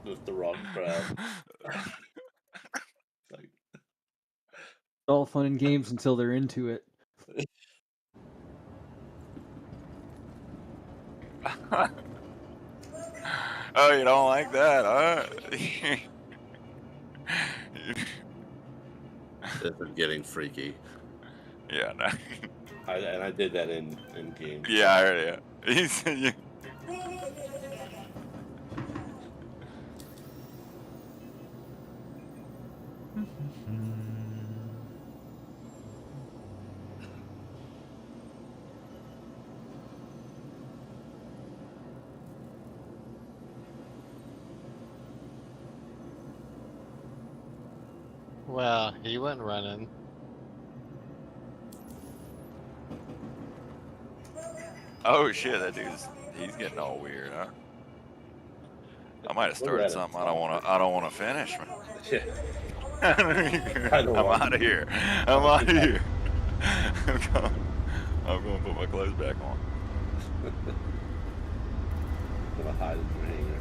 with the wrong crowd. Like, All fun and games until they're into it. Oh, you don't like that, huh? this is getting freaky. Yeah, no. And I did that in game. Yeah, I heard it. He said you. Well, he went running. Oh shit, that he's getting all weird, huh? I might have started something I don't wanna finish, man. Yeah. I'm out of here. I'm out of here. I'm going to put my clothes back on. Gonna hide in your hanger.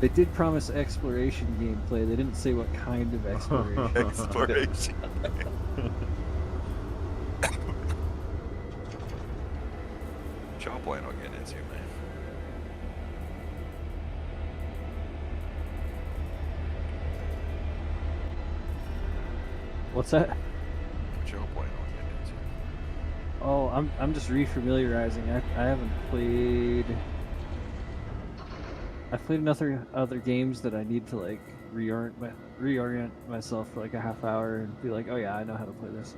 They did promise exploration gameplay. They didn't say what kind of exploration. Exploration. What y'all plan on getting into, man? What's that? What y'all plan on getting into? Oh, I'm just refamiliarizing. I haven't played. I've played other games that I need to like reorient myself for like a half hour and be like, oh yeah, I know how to play this.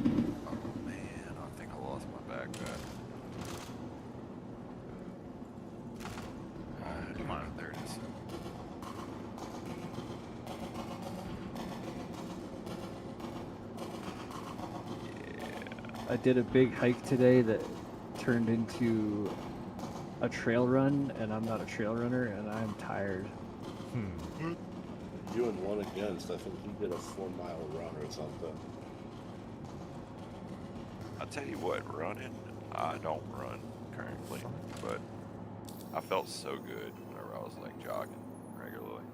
Oh man, I think I lost my backpack. Come on, there it is. I did a big hike today that turned into a trail run, and I'm not a trail runner, and I'm tired. You and one against. I think he did a 4-mile run or something. I'll tell you what, running, I don't run currently, but I felt so good whenever I was like jogging regularly.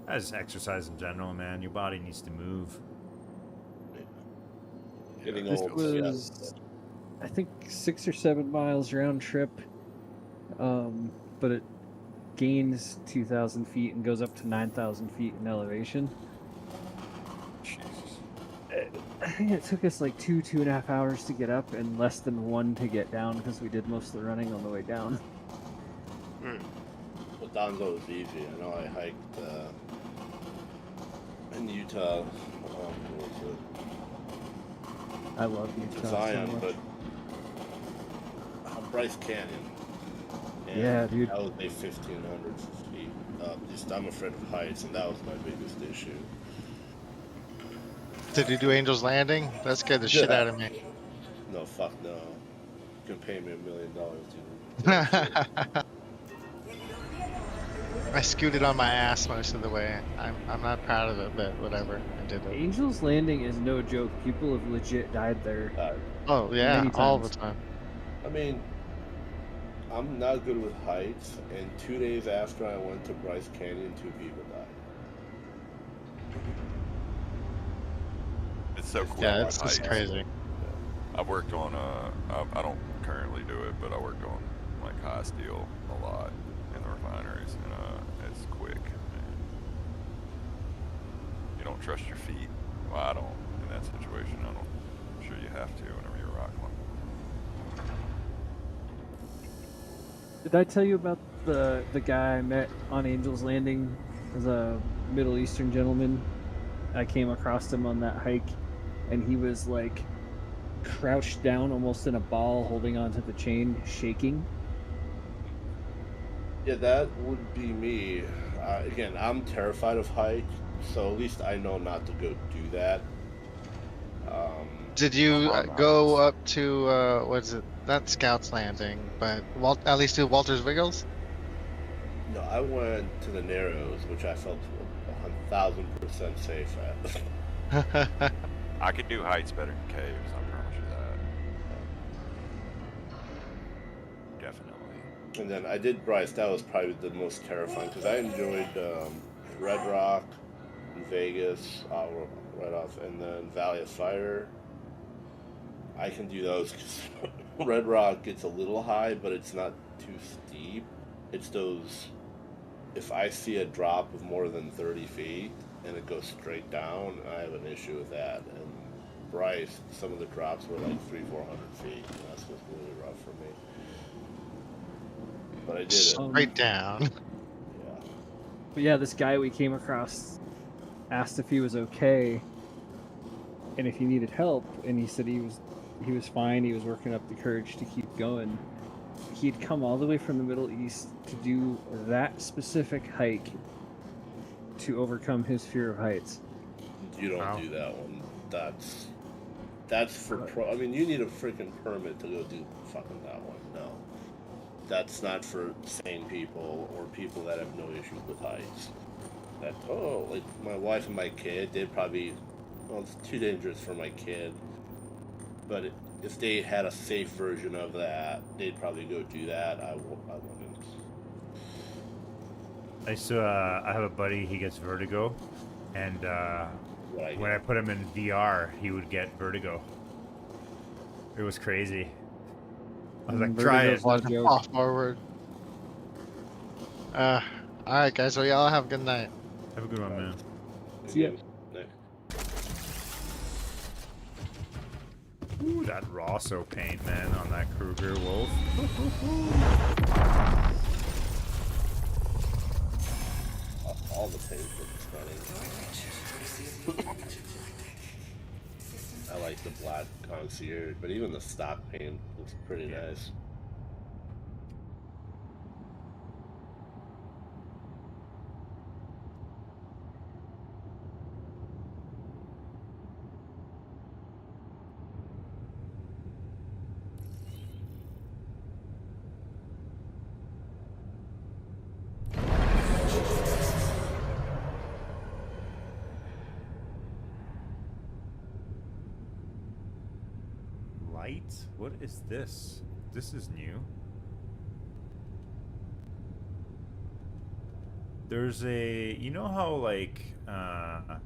As exercise in general, man, your body needs to move. Getting This old. was, I think, 6 or 7 miles round trip, but it gains 2,000 feet and goes up to 9,000 feet in elevation. Jesus. I think it took us like 2.5 hours to get up and less than 1 to get down because we did most of the running on the way down. Well, Donzo was easy. I know I hiked in Utah. What was it? I love Utah Zion, so much. but Bryce Canyon. And Yeah, dude. That was a 1,500 feet. Just I'm afraid of heights, and that was my biggest issue. Did you do Angel's Landing? That scared the shit out of me. No, fuck no. You can pay me $1 million, dude. I scooted on my ass most of the way. I'm not proud of it, but whatever. I did it. Angel's Landing is no joke. People have legit died there. Oh yeah, many all the times. time. I mean, I'm not good with heights, and 2 days after I went to Bryce Canyon, 2 people died. It's so cool. Yeah, it's just crazy. I've worked on, I don't currently do it, but I worked on like high steel a lot in the refineries, and it's quick, man. You don't trust your feet. Well, I don't in that situation. I'm sure you have to whenever you're rock climbing. Did I tell you about the guy I met on Angel's Landing as a Middle Eastern gentleman? I came across him on that hike, and he was like crouched down almost in a ball, holding onto the chain, shaking. Yeah, that would be me. Again, I'm terrified of heights, so at least I know not to go do that. Did you go up to what's it? Not Scouts Landing, but at least do Walter's Wiggles? No, I went to the Narrows, which I felt 1,000% safe at. I could do heights better than caves. I promise you that. Definitely. And then I did Bryce. That was probably the most terrifying because I enjoyed Red Rock, Vegas, right off, and then Valley of Fire. I can do those because Red Rock gets a little high, but it's not too steep. It's those. If I see a drop of more than 30 feet and it goes straight down, I have an issue with that. And Bryce, some of the drops were like 300-400 feet. And that's just really rough for me. But I did it. Straight down. Yeah. But yeah, this guy we came across asked if he was okay and if he needed help, and he said he was fine. He was working up the courage to keep going. He'd come all the way from the Middle East to do that specific hike to overcome his fear of heights. You don't do that one. That's for pro. I mean, you need a freaking permit to go do fucking that one. No, that's not for sane people or people that have no issues with heights. Like my wife and my kid, they'd probably. Well, it's too dangerous for my kid. But if they had a safe version of that, they'd probably go do that. I wouldn't. I have a buddy. He gets vertigo, and when I put him in VR, he would get vertigo. It was crazy. I was like, try it. Off forward. All right, guys. Well, y'all have a good night. Have a good one, man. See ya. Ooh, that Rosso paint, man, on that Kruger Wolf. All the paint looks funny. I like the black concierge, but even the stock paint looks pretty nice. Light? What is this? This is new. There's a, you know how like on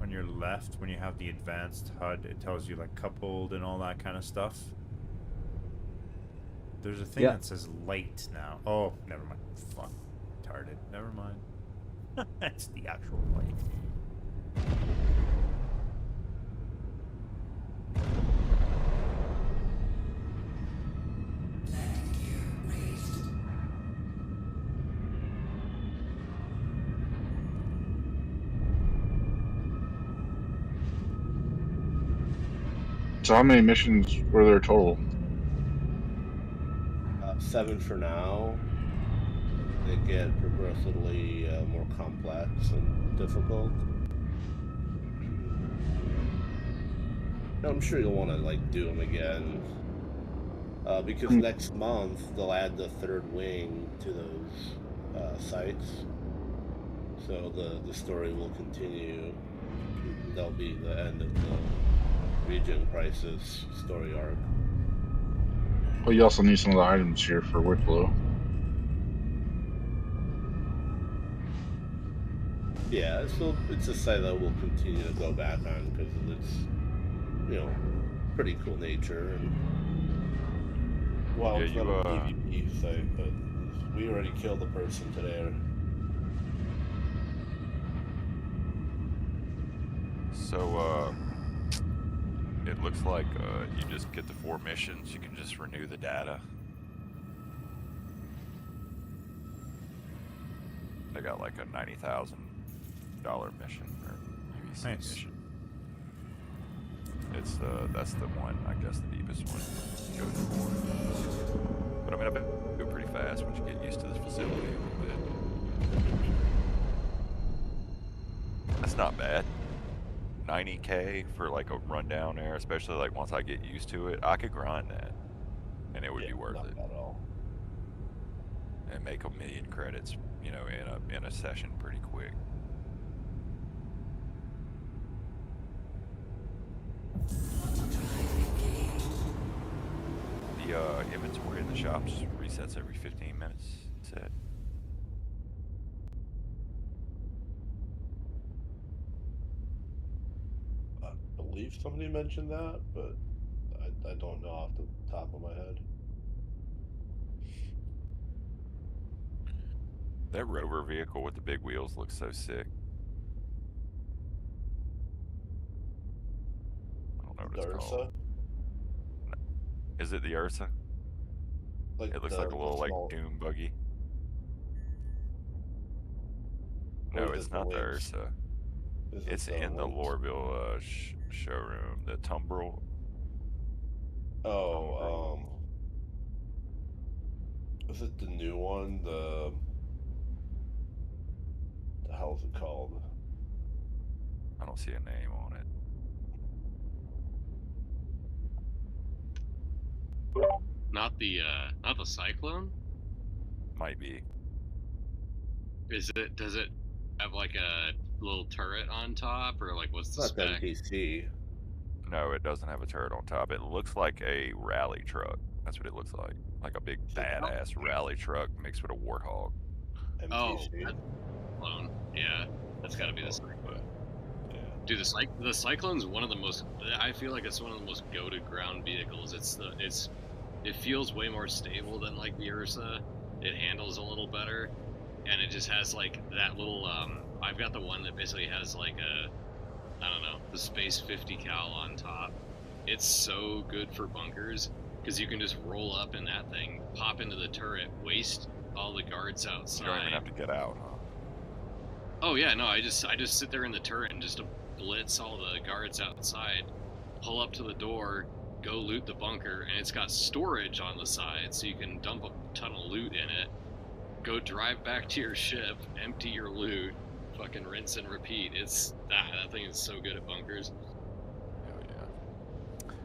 your left when you have the advanced HUD, it tells you like coupled and all that kind of stuff. There's a thing that says light now. Oh, never mind. Fuck, retarded. Never mind. That's the actual light. So how many missions were there total? 7 for now. They get progressively more complex and difficult. I'm sure you'll want to like do them again because next month they'll add the third wing to those sites. So the story will continue. That'll be the end of the Region Crisis story arc. Well, you also need some of the items here for Wicklow. Yeah, so it's a site that we'll continue to go back on because of its, pretty cool nature. And well, it's not a PvP site, but we already killed a person today. So, it looks like you just get the 4 missions. You can just renew the data. They got like a $90,000 mission or UEC mission. It's that's the one, I guess, the deepest one you go for. But I mean, I bet you go pretty fast once you get used to this facility a little bit. That's not bad. 90K for like a rundown there, especially like once I get used to it, I could grind that, and it would be worth it. At all. And make 1,000,000 credits, in a session pretty quick. The the inventory in the shops resets every 15 minutes. That's it. I believe somebody mentioned that, but I don't know off the top of my head. That rover vehicle with the big wheels looks so sick. I don't know what The it's called. Ursa? No. Is it the Ursa? Like It looks like a the little like small, dune buggy. or No, is it's it the not the Lynx? Ursa. Is it It's the in the Lynx? Lorville showroom. The Tumbrel. Oh, is it the new one? The hell's it called? I don't see a name on it. Not the Cyclone? Might be. Does it have like a little turret on top, or like what's It's the not the spec? MTC. No, it doesn't have a turret on top. It looks like a rally truck. That's what it looks like. Like a big Is it badass rally truck mixed with a warthog. Oh, MTC. that's Cyclone. Yeah, that's got to be the Cyclone, Cyclone. Yeah. Dude, the Cyclone's one of the most. I feel like it's one of the most goated ground vehicles. It feels way more stable than like the Ursa. It handles a little better, and it just has like that little. I've got the one that basically has like I don't know, the Space 50 cal on top. It's so good for bunkers because you can just roll up in that thing, pop into the turret, waste all the guards outside. You don't even have to get out, huh? Oh yeah, no, I just sit there in the turret and just blitz all the guards outside, pull up to the door, go loot the bunker, and it's got storage on the side, so you can dump a ton of loot in it. Go drive back to your ship, empty your loot, fucking rinse and repeat. It's that thing is so good at bunkers. Oh yeah.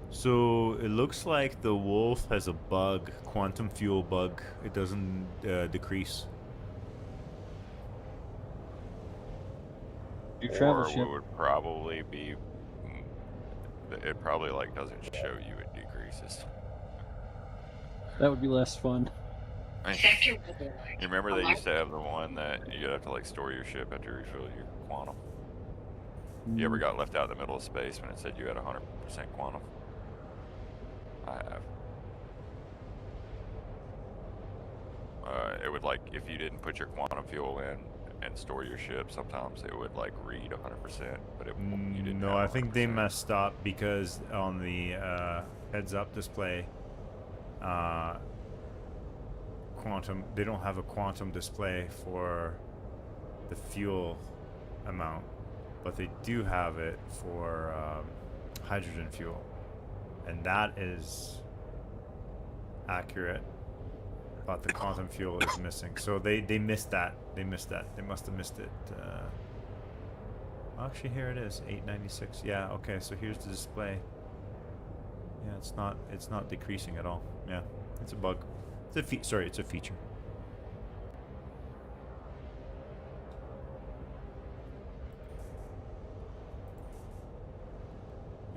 So it looks like the Wolf has a bug, quantum fuel bug. It doesn't decrease. Your travel Or ship. what would probably be, it probably like doesn't show you it decreases. That would be less fun. You remember they used to have the one that you'd have to like store your ship after you refill your quantum? You ever got left out in the middle of space when it said you had 100% quantum? I have. It would like, if you didn't put your quantum fuel in and store your ship, sometimes it would like read 100%, but you didn't No, have I think they 100%. messed up because on the heads-up display, they don't have a quantum display for the fuel amount, but they do have it for hydrogen fuel, and that is accurate, but the quantum fuel is missing. So they missed that. They must have missed it. Actually, here it is, 896. Yeah, okay, so here's the display. Yeah, it's not decreasing at all. Yeah, it's a bug. It's a feature.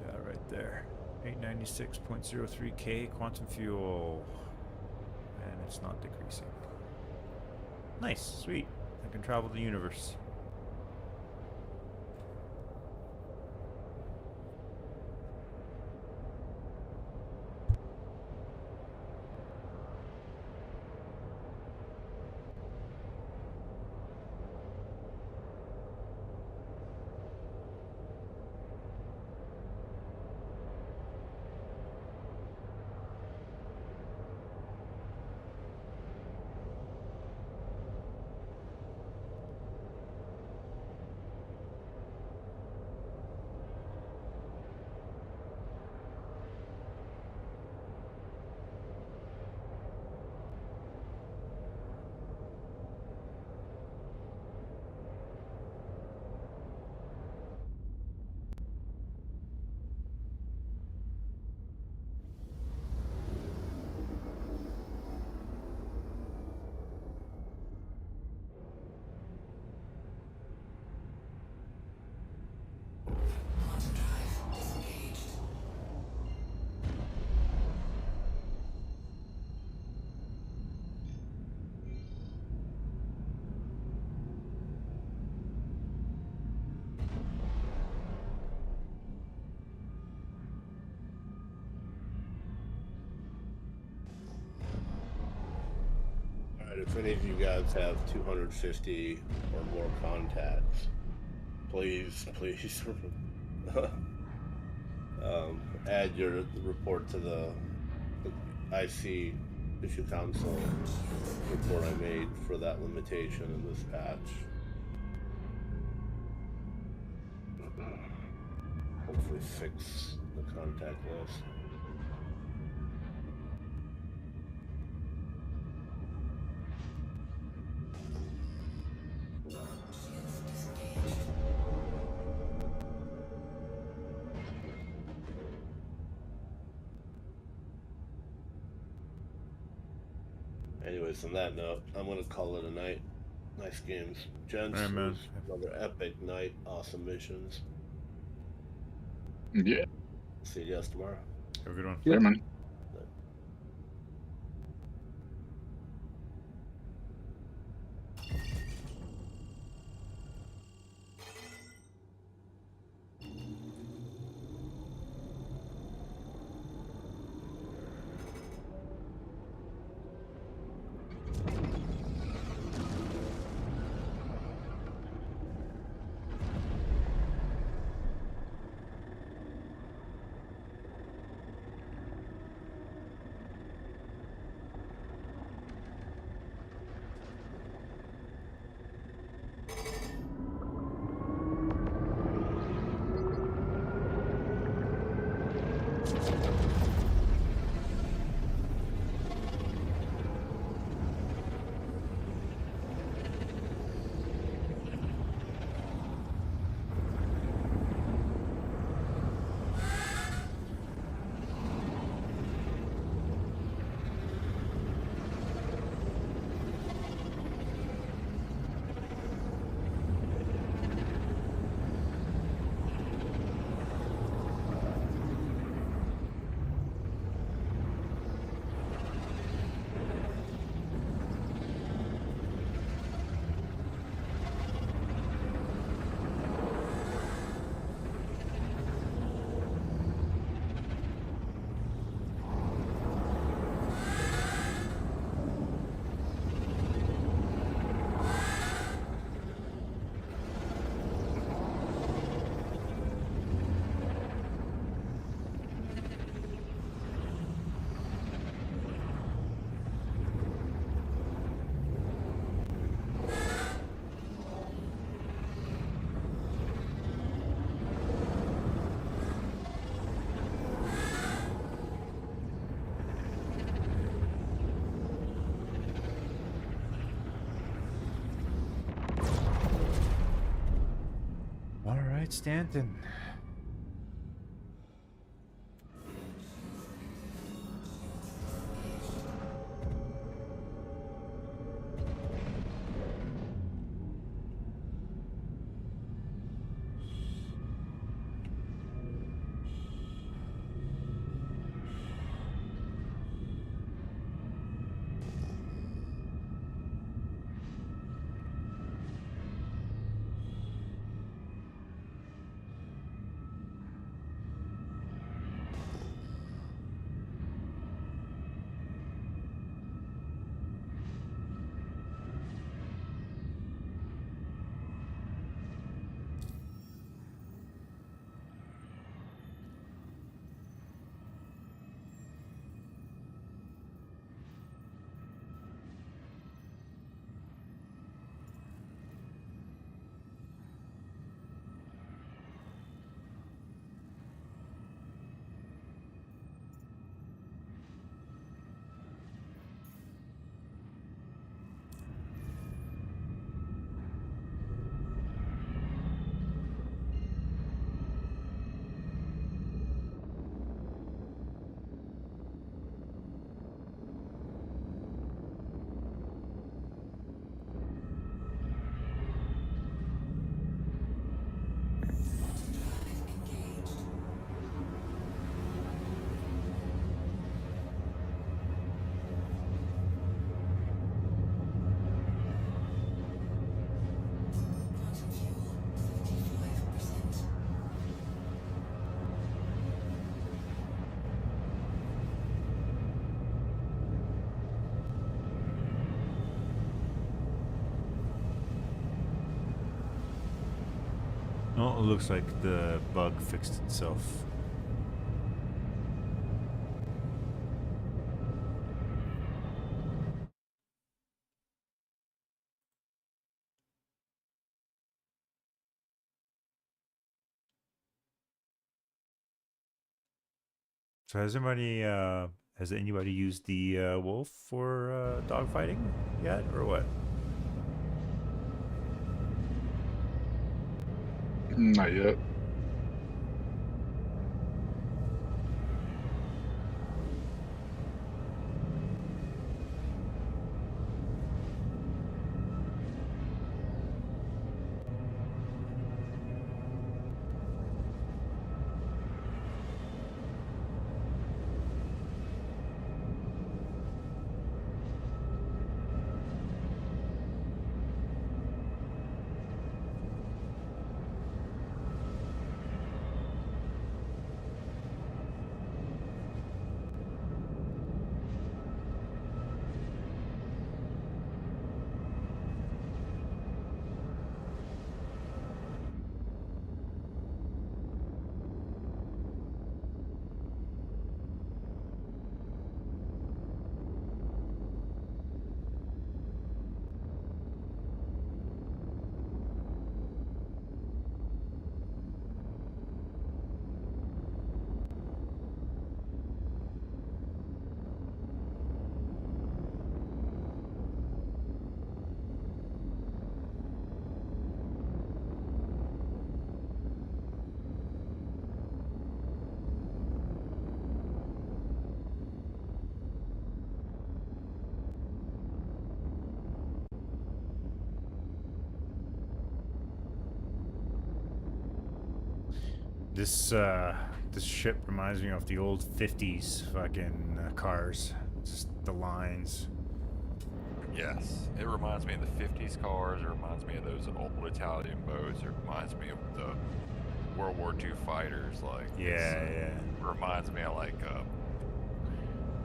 Yeah, right there. 896.03K quantum fuel. And it's not decreasing. Nice, sweet. I can travel the universe. if any of you guys have 250 or more contacts, please add your report to the IC issue console report I made for that limitation in this patch. Hopefully fix the contact list. Anyways, on that note, I'm gonna call it a night. Nice games, gents. All right, man. Another epic night. Awesome missions. Yeah. See you guys tomorrow. Have a good one. Yep. Hey, man. All right, Stanton. Oh, it looks like the bug fixed itself. So has anybody used the wolf for dogfighting yet, or what? Not yet. This ship reminds me of the old 50s fucking cars. Just the lines. Yes, it reminds me of the 50s cars. It reminds me of those old Italian boats. It reminds me of the World War II fighters. Like Yeah. It reminds me of like a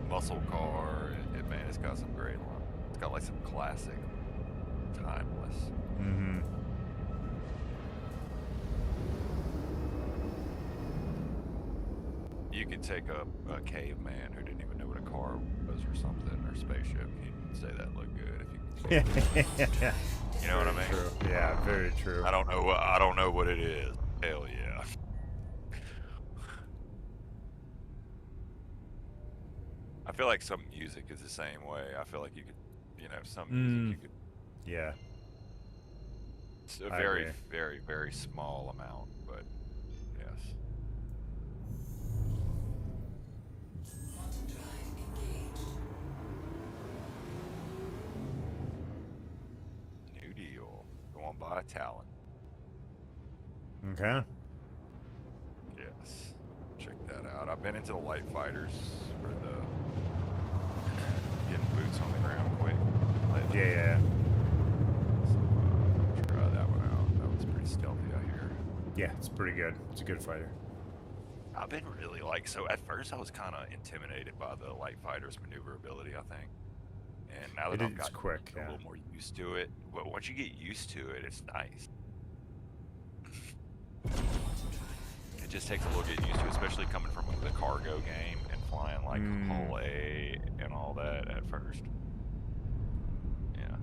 muscle car. Man, it's got some great lines. It's got like some classic, timeless. Mm-hmm. You could take a caveman who didn't even know what a car was or something, or spaceship. He'd say that looked good if you. You know what I mean? True. Yeah, very true. I don't know what it is. Hell yeah. I feel like some music is the same way. I feel like you could, some music you could. Yeah. It's a very, very, very small amount, but yes. New deal. Go on, buy talent. Okay. Yes. Check that out. I've been into the light fighters for the getting boots on the ground quick. Lately. Yeah. So try that one out. That was pretty stealthy, I hear. Yeah, it's pretty good. It's a good fighter. I've been really so at first I was kind of intimidated by the light fighters' maneuverability, I think. And now that I've gotten quick, a little more used to it, but once you get used to it, it's nice. It just takes a little getting used to, especially coming from the cargo game and flying like Hull A and all that at first. Yeah.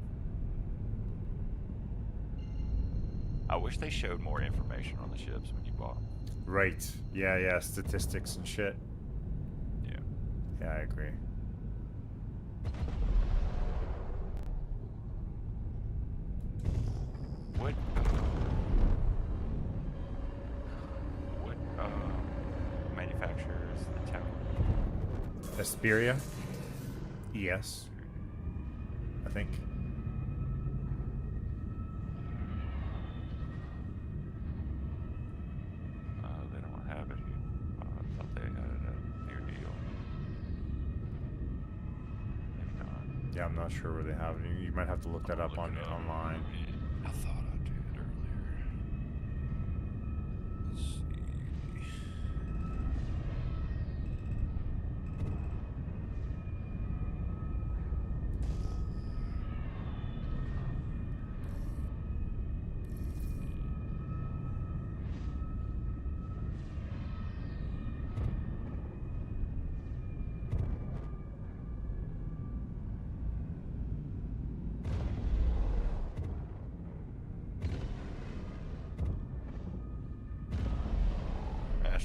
I wish they showed more information on the ships when you bought them. Right. Yeah. Statistics and shit. Yeah. Yeah, I agree. What manufacturers the tower? Hesperia? Yes. I think. They don't have it here. I thought they had it at New Deal. Maybe not. Yeah, I'm not sure where they have it. You might have to look that up online. I thought I did earlier. Let's see.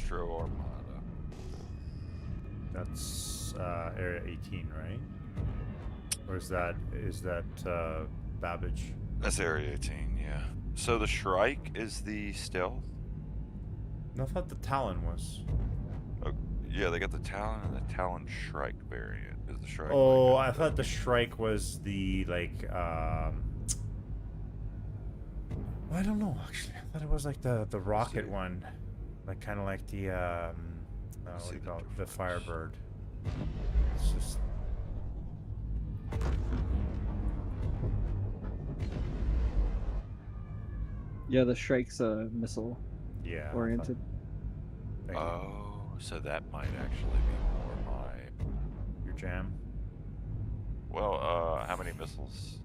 Astro Armada. That's Area 18, right? Or is that Babbage? That's Area 18, yeah. So the Shrike is the stealth? No, I thought the Talon was. Oh, yeah, they got the Talon and the Talon Shrike variant. Is the Shrike? Oh, like I thought the Shrike was the like. I don't know actually. I thought it was like the rocket one, like kind of like the what do you call it? The Firebird. It's just. Yeah, the Shrike's missile Yeah. oriented. Oh, so that might actually be more your jam. Well, how many missiles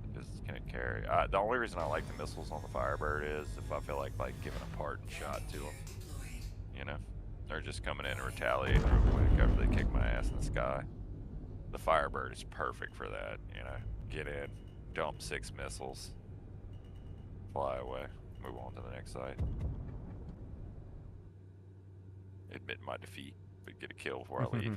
can it carry? The only reason I like the missiles on the Firebird is if I feel like giving a parting shot to them. You know, they're just coming in and retaliating real quick after they kick my ass in the sky. The Firebird is perfect for that. You know, get in, dump 6 missiles, fly away, move on to the next site. Admit my defeat, but get a kill before I leave.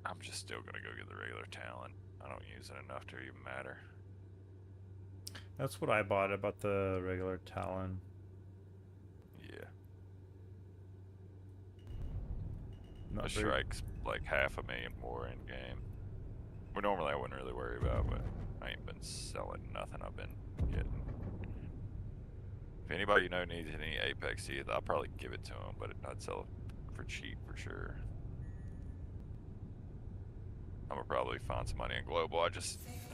I'm just still gonna go get the regular Talon. I don't use it enough to even matter. That's what I bought. About the regular Talon. Yeah. Not The very... Shrike's like $500,000 more in game. But normally I wouldn't really worry about, but I ain't been selling nothing I've been getting. If anybody you know needs any Apex teeth, I'll probably give it to them, but I'd sell it for cheap for sure. I'm gonna probably find some money in Global. I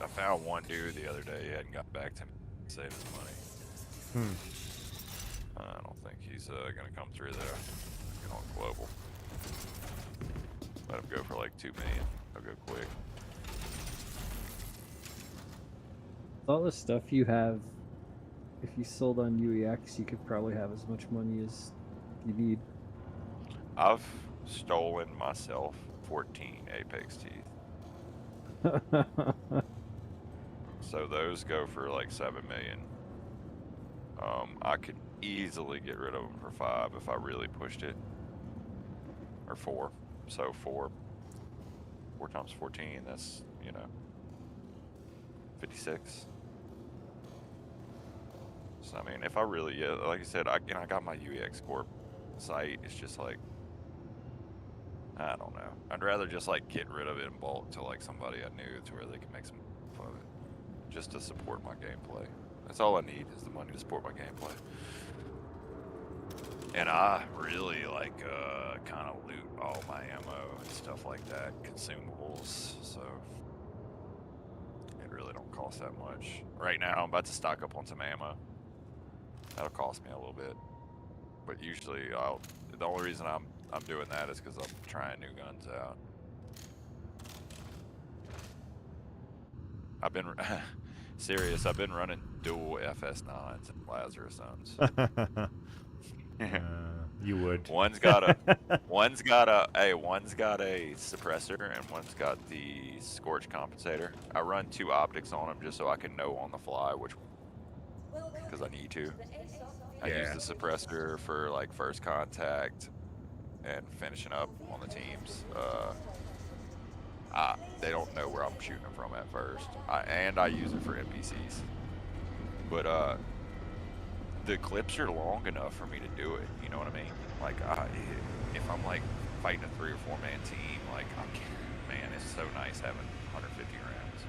found one dude the other day. He hadn't got back to me to save his money. I don't think he's gonna come through there. Get on Global. Let him go for like $2 million. He'll go quick. All the stuff you have, if you sold on UEX, you could probably have as much money as you need. I've stolen myself 14 Apex teeth. So those go for like 7 million. I could easily get rid of them for 5 if I really pushed it, or 4. So 4 times 14, that's, you know, 56. So I mean, if I really, yeah, like I said, I got my UEX Corp site. It's just like, I don't know. I'd rather just like get rid of it in bulk to like somebody I knew to where they can make some of it, just to support my gameplay. That's all I need is the money to support my gameplay. And I really like kind of loot all my ammo and stuff like that, consumables. So it really don't cost that much. Right now, I'm about to stock up on some ammo. That'll cost me a little bit, but usually the only reason I'm doing that is because I'm trying new guns out. I've been serious. I've been running dual FS9s and Lazarus zones. You would. One's got a suppressor and one's got the scorch compensator. I run 2 optics on them just so I can know on the fly which, because I need to. I use the suppressor for like first contact and finishing up on the teams. They don't know where I'm shooting them from at first. I use it for NPCs. But the clips are long enough for me to do it, you know what I mean? Like, if I'm like fighting a 3 or 4 man team, like, man, it's so nice having 150 rounds.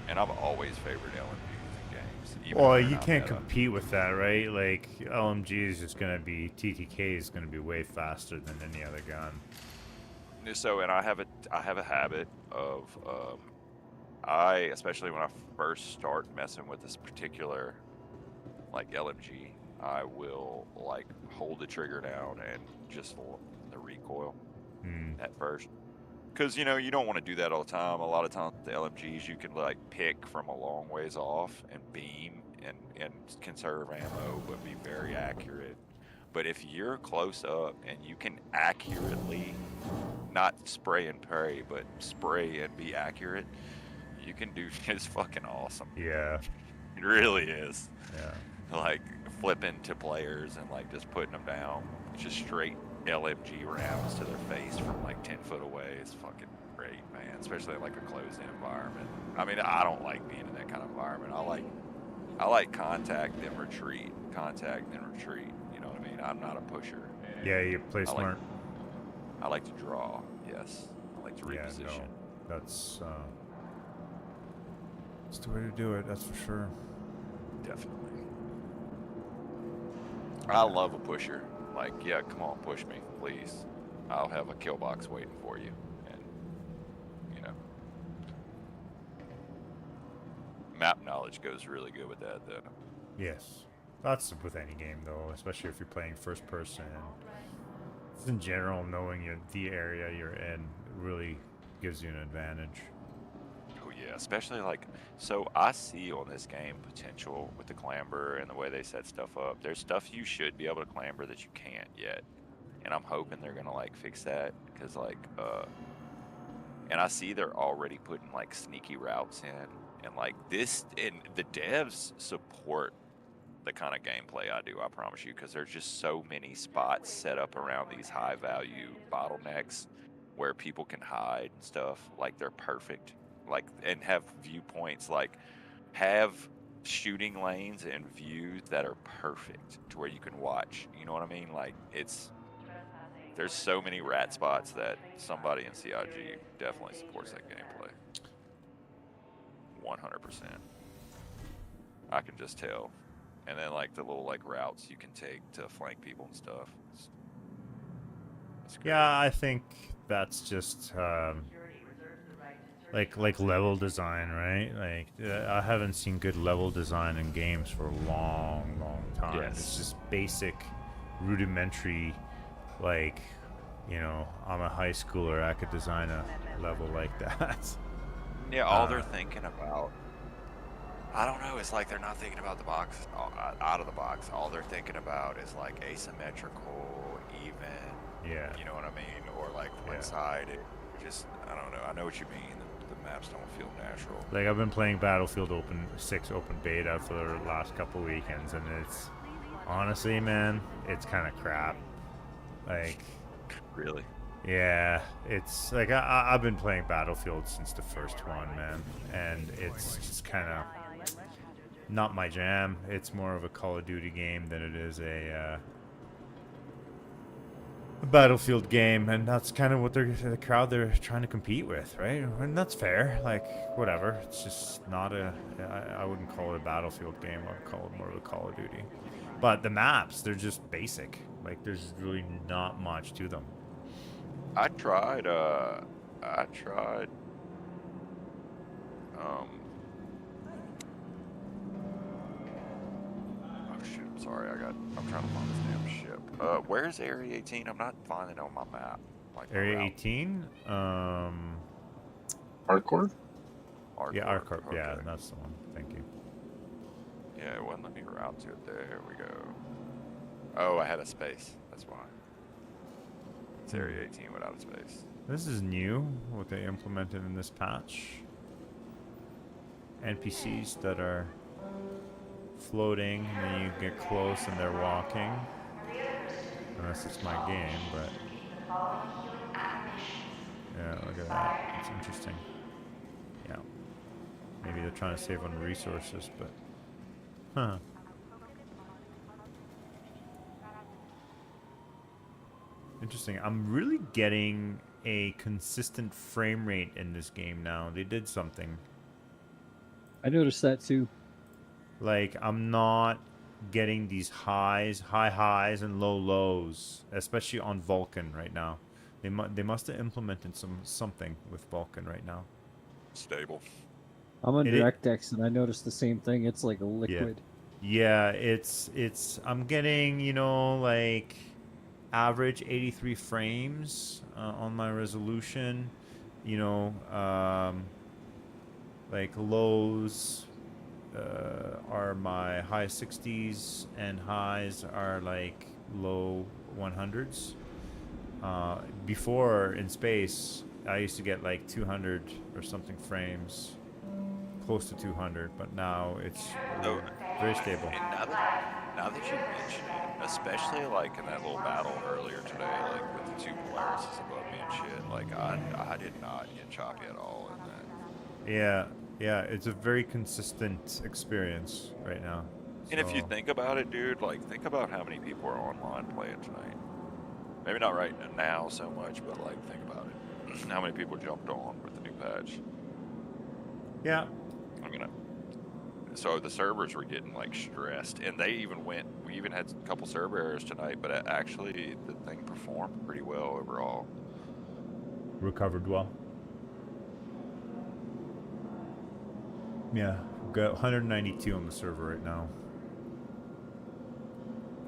And I've always favored LMGs in games. Well, you can't compete with that, right? Like, LMG is just gonna be, TTK is gonna be way faster than any other gun. So, and I have a habit of, especially when I first start messing with this particular, like, LMG, I will, like, hold the trigger down and just the recoil at first. Because, you know, you don't want to do that all the time. A lot of times the LMGs, you can, like, pick from a long ways off and beam and conserve ammo, but be very accurate. But if you're close up and you can accurately not spray and pray, but spray and be accurate, you can do is fucking awesome. Yeah. It really is. Yeah. Like flipping to players and like just putting them down, just straight LMG rounds to their face from like 10 foot away. It's fucking great, man. Especially in like a closed-in environment. I mean, I don't like being in that kind of environment. I like contact then retreat, contact then retreat. You know what I mean? I'm not a pusher. Yeah, you play smart. I like to draw. Yes, I like to reposition. Yeah, no, that's the way to do it. That's for sure. Definitely. I love a pusher. Like, yeah, come on, push me, please. I'll have a kill box waiting for you. And, you know. Map knowledge goes really good with that, though. Yes. That's with any game, though, especially if you're playing first person. Just in general, knowing the area you're in really gives you an advantage. Oh, yeah, especially like, so I see on this game potential with the clamber and the way they set stuff up. There's stuff you should be able to clamber that you can't yet. And I'm hoping they're gonna like fix that, because like, and I see they're already putting like sneaky routes in, and like this, and the devs support the kind of gameplay I do, I promise you, because there's just so many spots set up around these high value bottlenecks where people can hide and stuff. Like they're perfect, like, and have viewpoints, like have shooting lanes and views that are perfect to where you can watch. You know what I mean? Like there's so many rat spots that somebody in CIG definitely supports that gameplay. 100%. I can just tell. And then like the little like routes you can take to flank people and stuff. It's yeah, I think that's just like level design, right? Like I haven't seen good level design in games for a long time. Yes. It's just basic, rudimentary. Like, you know, I'm a high schooler. I could design a level like that. Yeah, all they're thinking about, I don't know, it's like they're not thinking about the box, out of the box. All they're thinking about is like asymmetrical, even, yeah, you know what I mean? Or like one side, just, I don't know. I know what you mean. The maps don't feel natural. Like I've been playing Battlefield 6 open beta for the last couple weekends, and it's, honestly, man, it's kind of crap. Like, really? Yeah, it's like I've been playing Battlefield since the first one, man, and it's just kind of not my jam. It's more of a Call of Duty game than it is a Battlefield game, and that's kind of what the crowd they're trying to compete with, right? And that's fair. Like, whatever. It's just not I wouldn't call it a Battlefield game. I'd call it more of a Call of Duty. But the maps, they're just basic. Like, there's really not much to them. I tried, oh shit, I'm sorry, I'm trying to find this damn ship. Where's Area 18? I'm not finding it on my map. Like Area 18? Hardcore? Yeah, Arcorp. Okay. Yeah, that's the one. Thank you. Yeah, it wouldn't let me route to it. There we go. Oh, I had a space. That's why. It's Area 18 without a space. This is new, what they implemented in this patch. NPCs that are floating, and then you get close and they're walking. Unless it's my game, but... yeah, look at that. It's interesting. Yeah. Maybe they're trying to save on resources, but... huh. Interesting. I'm really getting a consistent frame rate in this game now. They did something. I noticed that too. Like, I'm not getting these high highs and low lows, especially on Vulkan right now. They must have implemented something with Vulkan right now. Stable. I'm on DirectX and I noticed the same thing. It's like a liquid. Yeah, it's I'm getting, you know, like average 83 frames on my resolution, you know, like lows are my high 60s and highs are like low 100s. Before in space, I used to get like 200 or something frames, close to 200, but now it's So, very stable. and now that you mention it, especially like in that little battle earlier today, like with the two Polarises above me and shit, like I did not get choppy at all in that. Yeah, it's a very consistent experience right now. And if you So, think about it, dude, like think about how many people are online playing tonight. Maybe not right now so much, but like think about it. How many people jumped on with the new patch? yeah, I mean, so the servers were getting like stressed, and we even had a couple server errors tonight, but actually the thing performed pretty well overall. recovered well. Yeah, we've got 192 on the server right now.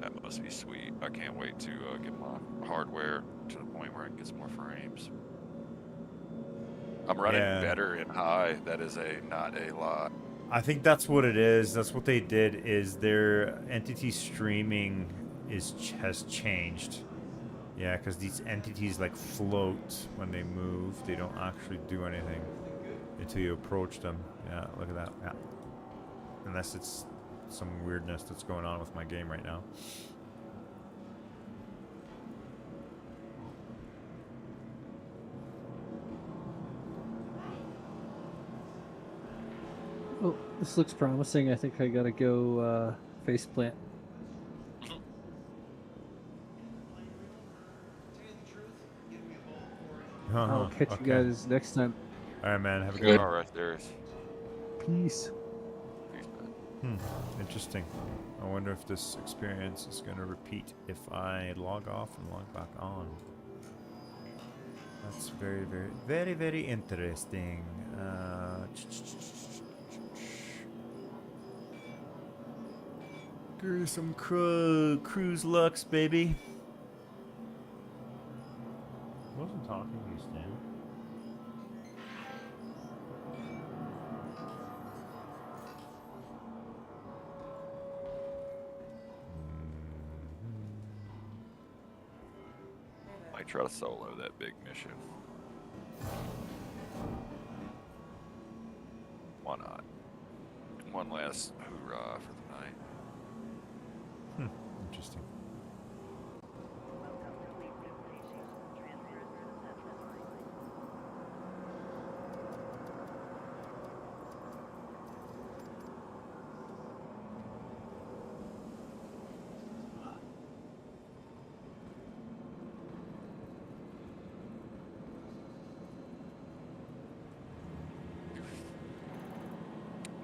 That must be sweet. I can't wait to get my hardware to the point where I can get some more frames. I'm running better in high. That is not a lie. I think that's what it is. That's what they did. Is their entity streaming has changed. Yeah, because these entities like float when they move. They don't actually do anything until you approach them. Yeah, look at that. Yeah, unless it's some weirdness that's going on with my game right now. Oh, this looks promising. I think I gotta go faceplant. I'll catch you guys next time. All right, man. Have a good one. All right, there's. Peace. Interesting. I wonder if this experience is going to repeat if I log off and log back on. That's very, very, very, very interesting. Give me some cruise lux, baby. I wasn't talking to you, Stan. Might try to solo that big mission. Why not? One last hoorah for the night. Interesting.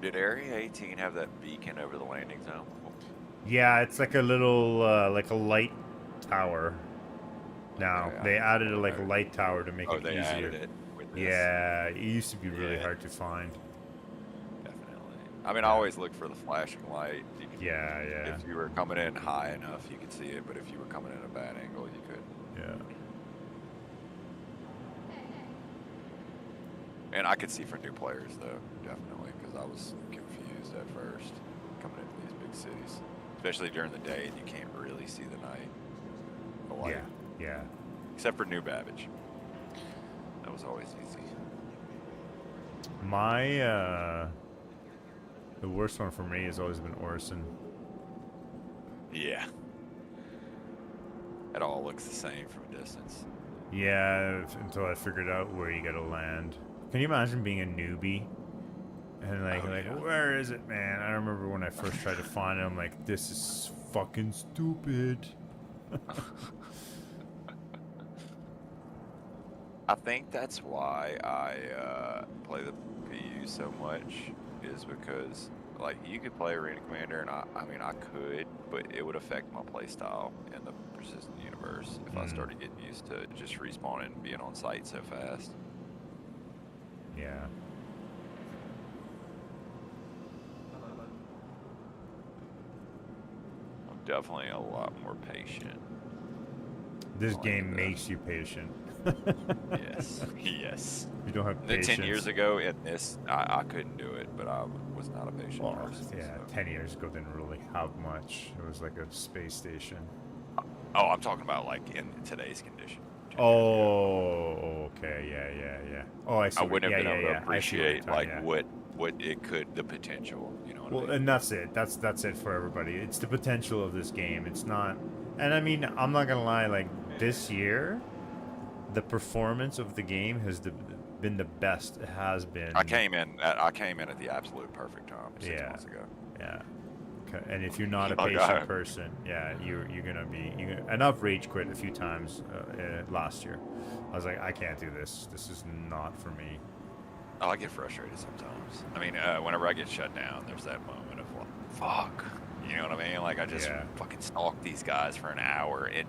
Did Area 18 have that beacon over the landing zone? Yeah, it's like a little, like a light tower. Now Okay, they added a light tower to make it they easier. added it with this. Yeah, it used to be really hard to find. Definitely. I mean, I always look for the flashing light. You could, Yeah. If you were coming in high enough, you could see it, but if you were coming in a bad angle, you couldn't. Yeah. And I could see for new players, though, definitely, because I was confused at first coming into these big cities, especially during the day, and you can't really see the night. The light. Yeah. Except for New Babbage. That was always easy. My, the worst one for me has always been Orison. Yeah. It all looks the same from a distance. Yeah, until I figured out where you gotta land. Can you imagine being a newbie? And where is it, man? I remember when I first tried to find it, I'm like, this is fucking stupid. I think that's why I play the PU so much, is because like you could play Arena Commander, and I mean I could, but it would affect my playstyle in the Persistent Universe if I started getting used to just respawning and being on site so fast. Yeah. I'm definitely a lot more patient. This game makes you patient. Yes. Yes. You don't have patience. 10 years ago in this, I couldn't do it, but I was not a patient person. Yeah, so. 10 years ago didn't really have much. It was like a space station. Oh, I'm talking about like in today's condition. Oh, okay, yeah. Oh, I see. I wouldn't have been able to I see what you're appreciate talking, like yeah. what it could, the potential. You know what Well, I mean? and that's it. That's it for everybody. It's the potential of this game. It's not, and I mean, I'm not gonna lie. Like this year, the performance of the game has been the best it has been. I came in at the absolute perfect time 6 months ago. Yeah. And if you're not a Like, patient person, yeah, you're gonna be. And I've rage quit a few times last year. I was like, I can't do this. This is not for me. Oh, I get frustrated sometimes. I mean, whenever I get shut down, there's that moment of like, fuck. You know what I mean? Like I just fucking stalk these guys for an hour, and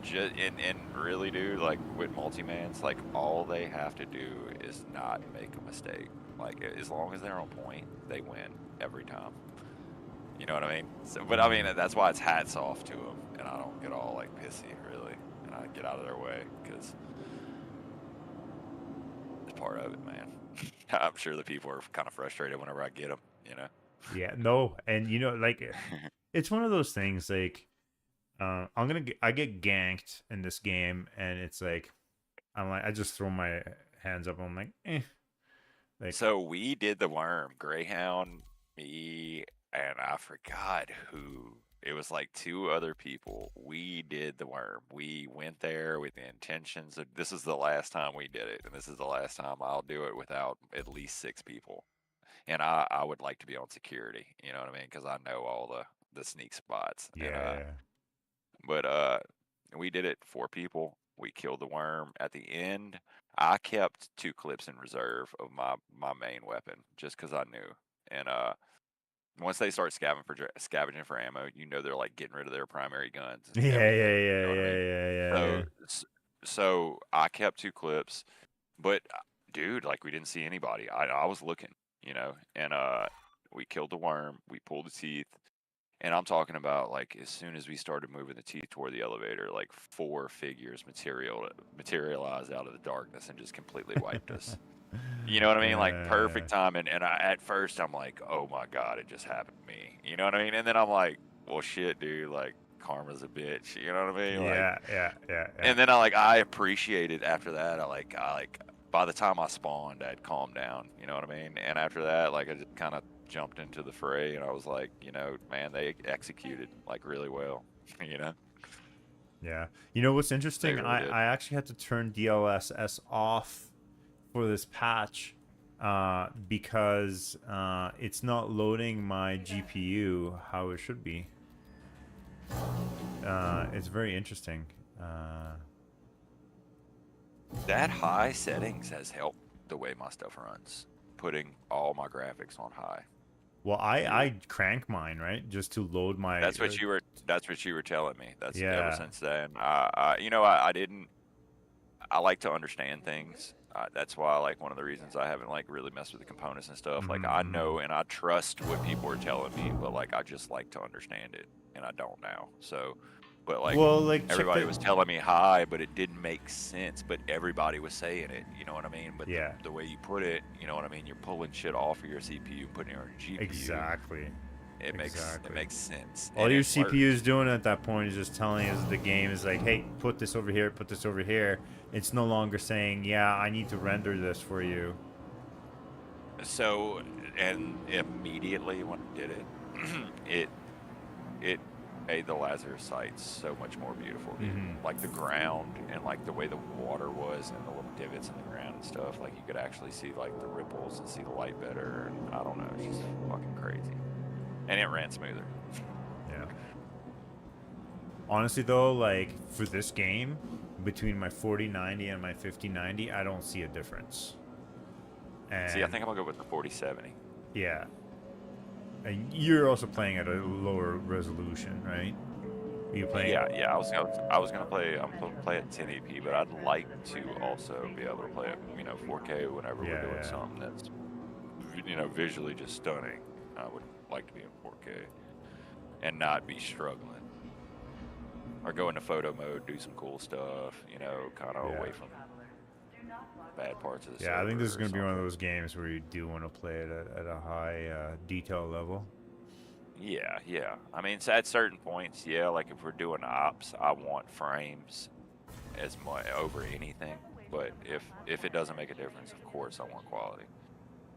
and really, dude, like with multi-mans, like all they have to do is not make a mistake. Like as long as they're on point, they win every time. You know what I mean? So, but I mean, that's why it's hats off to them, and I don't get all like pissy, really, and I get out of their way because it's part of it, man. I'm sure the people are kind of frustrated whenever I get them, you know? Yeah, no, and like, it's one of those things, like, I get ganked in this game, and it's like, I just throw my hands up, I'm like, eh. Like, so we did the worm, Greyhound, me, and I forgot who. It was like 2 other people. We did the worm. We went there with the intentions of this is the last time we did it, and this is the last time I'll do it without at least 6 people. And I would like to be on security, you know what I mean? Because I know all the sneak spots. yeah. But we did it 4 people. We killed the worm. At the end, I kept 2 clips in reserve of my main weapon just because I knew. And once they start scavenging for ammo, you know they're like getting rid of their primary guns. Yeah. So I kept 2 clips, but dude, like we didn't see anybody. I was looking, you know, and we killed the worm. We pulled the teeth. And I'm talking about like as soon as we started moving the teeth toward the elevator, like 4 figures materialized out of the darkness and just completely wiped us. You know what I mean? Like perfect timing. And at first I'm like, oh my God, it just happened to me. You know what I mean? And then I'm like, well, shit, dude, like karma's a bitch. You know what I mean? Yeah. And then I appreciated after that. I like by the time I spawned, I'd calmed down. You know what I mean? And after that, like I just kind of jumped into the fray, and I was like, you know, man, they executed like really well. You know? Yeah. You know what's interesting? Really I actually had to turn DLSS off for this patch because it's not loading my GPU how it should be. It's very interesting. That high settings has helped the way my stuff runs. Putting all my graphics on high. Well, I crank mine, right, just to load my. That's what you were telling me. That's ever since then. I didn't. I like to understand things. That's why, like, one of the reasons I haven't like really messed with the components and stuff. Like, I know and I trust what people are telling me, but like, I just like to understand it, and I don't now. So, but like, everybody was telling me high, but it didn't make sense. But everybody was saying it. You know what I mean? But the way you put it, you know what I mean? You're pulling shit off of your CPU and putting it on your GPU. Exactly. It makes sense. All your CPU is doing at that point is just telling us the game is like, hey, put this over here, put this over here. It's no longer saying, yeah, I need to render this for you. So, and immediately when I did it, it made the Lazarus sites so much more beautiful. Like the ground and like the way the water was and the little divots in the ground and stuff. Like you could actually see like the ripples and see the light better. And I don't know, it's just fucking crazy. And it ran smoother. Yeah. Honestly though, like for this game, between my 4090 and my 5090, I don't see a difference. And see, I think I'm gonna go with the 4070. Yeah. And you're also playing at a lower resolution, right? Are you playing? Yeah. I was gonna play. I'm gonna play at 1080p, but I'd like to also be able to play at 4K whenever we're doing something that's visually just stunning. I would like to be in 4K and not be struggling. Or go into photo mode, do some cool stuff, kind of away from bad parts of the I think this is going to be one of those games where you do want to play it at a high detail level. Yeah. I mean, at certain points, like if we're doing ops, I want frames as much over anything. But if it doesn't make a difference, of course I want quality.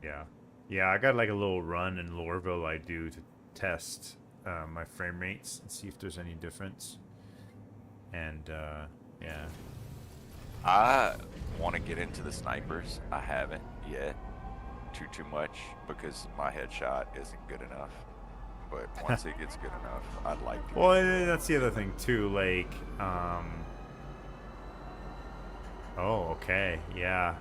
Yeah. Yeah, I got like a little run in Lorville I do to test my frame rates and see if there's any difference. And yeah. I want to get into the snipers. I haven't yet. Too much because my headshot isn't good enough. But once it gets good enough, I'd like to. Well, that's the other thing too. Like, oh, okay, yeah.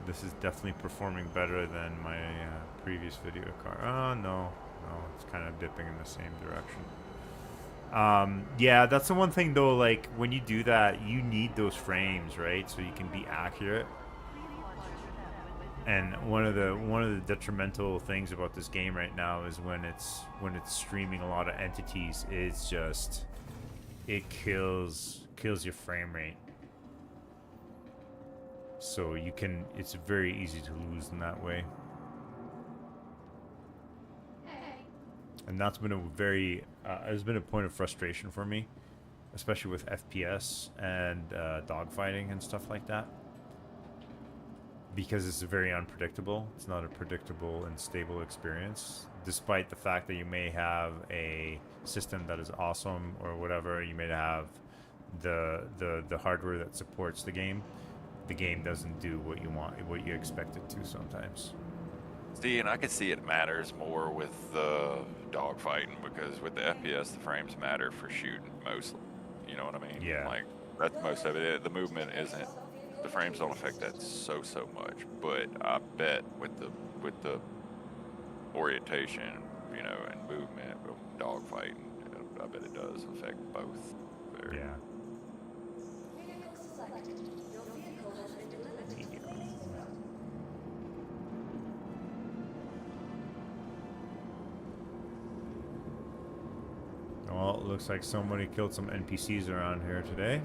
This is definitely performing better than my previous video card. Oh no, it's kind of dipping in the same direction. Yeah, that's the one thing though. Like when you do that, you need those frames, right? So you can be accurate. And one of the detrimental things about this game right now is when it's streaming a lot of entities, it's just it kills your frame rate. So it's very easy to lose in that way. And that's been it's been a point of frustration for me, especially with FPS and dogfighting and stuff like that. Because it's very unpredictable. It's not a predictable and stable experience. Despite the fact that you may have a system that is awesome or whatever, you may have the hardware that supports the game doesn't do what you expect it to sometimes. See, and I could see it matters more with the dogfighting because with the FPS, the frames matter for shooting mostly. You know what I mean? Yeah. Like that's most of it. The movement isn't. The frames don't affect that so much, but I bet with the orientation, you know, and movement, dogfighting, I bet it does affect both. Very. Yeah. Well, it looks like somebody killed some NPCs around here today.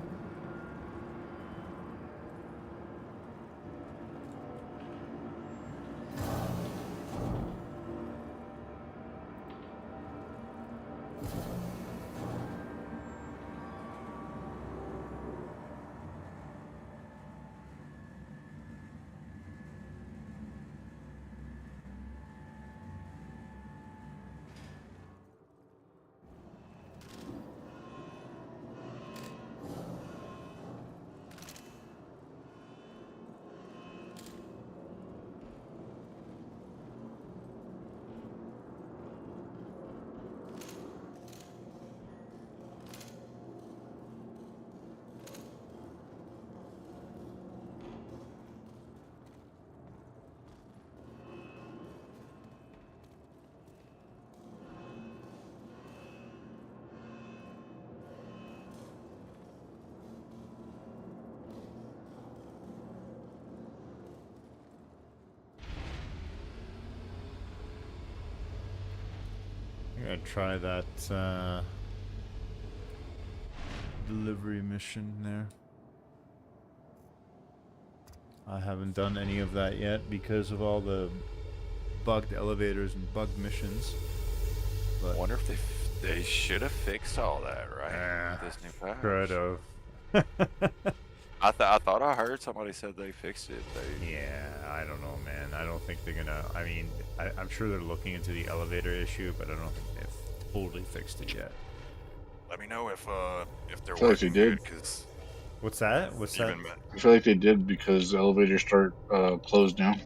I'm gonna try that delivery mission there. I haven't done any of that yet because of all the bugged elevators and bugged missions. But I wonder if they should have fixed all that, right? With this new patch. Could have. I thought I heard somebody said they fixed it. Yeah, I don't know, man. I don't think they're gonna. I mean, I'm sure they're looking into the elevator issue, but I don't think they've totally fixed it yet. Let me know if they're I feel like working they did. good, because What's that? What's that? I feel like they did because the elevators start closed down.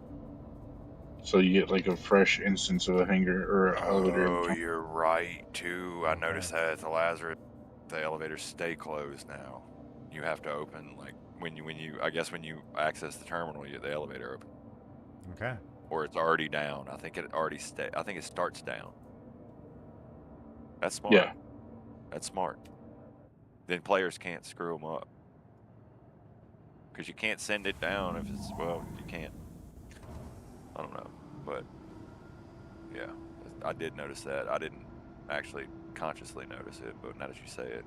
So you get like a fresh instance of a hangar or an elevator. Oh, you're right too. I noticed that at the Lazarus, the elevators stay closed now. You have to open like when you I guess when you access the terminal, you get the elevator open. Okay. Or it's already down. I think it starts down. That's smart. Yeah. That's smart. Then players can't screw them up. Because you can't send it down if it's, well, you can't. I don't know. But, yeah. I did notice that. I didn't actually consciously notice it, but now that you say it.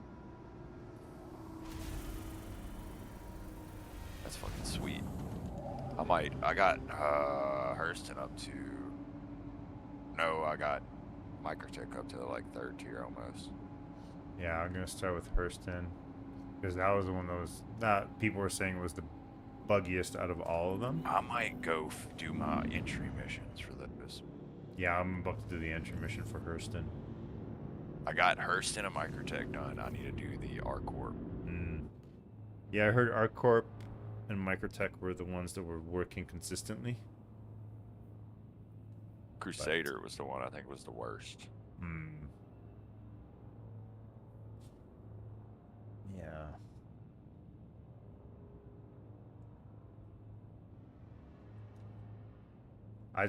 That's fucking sweet. I got Hurston up to, no, I got Microtech up to like 3rd tier almost. Yeah, I'm gonna start with Hurston. Because that was one of those that people were saying was the buggiest out of all of them. I might go do my entry missions for those. Yeah, I'm about to do the entry mission for Hurston. I got Hurston and Microtech done. I need to do the R-Corp. Yeah, I heard R-Corp and Microtech were the ones that were working consistently. Crusader was the one I think was the worst. Yeah. I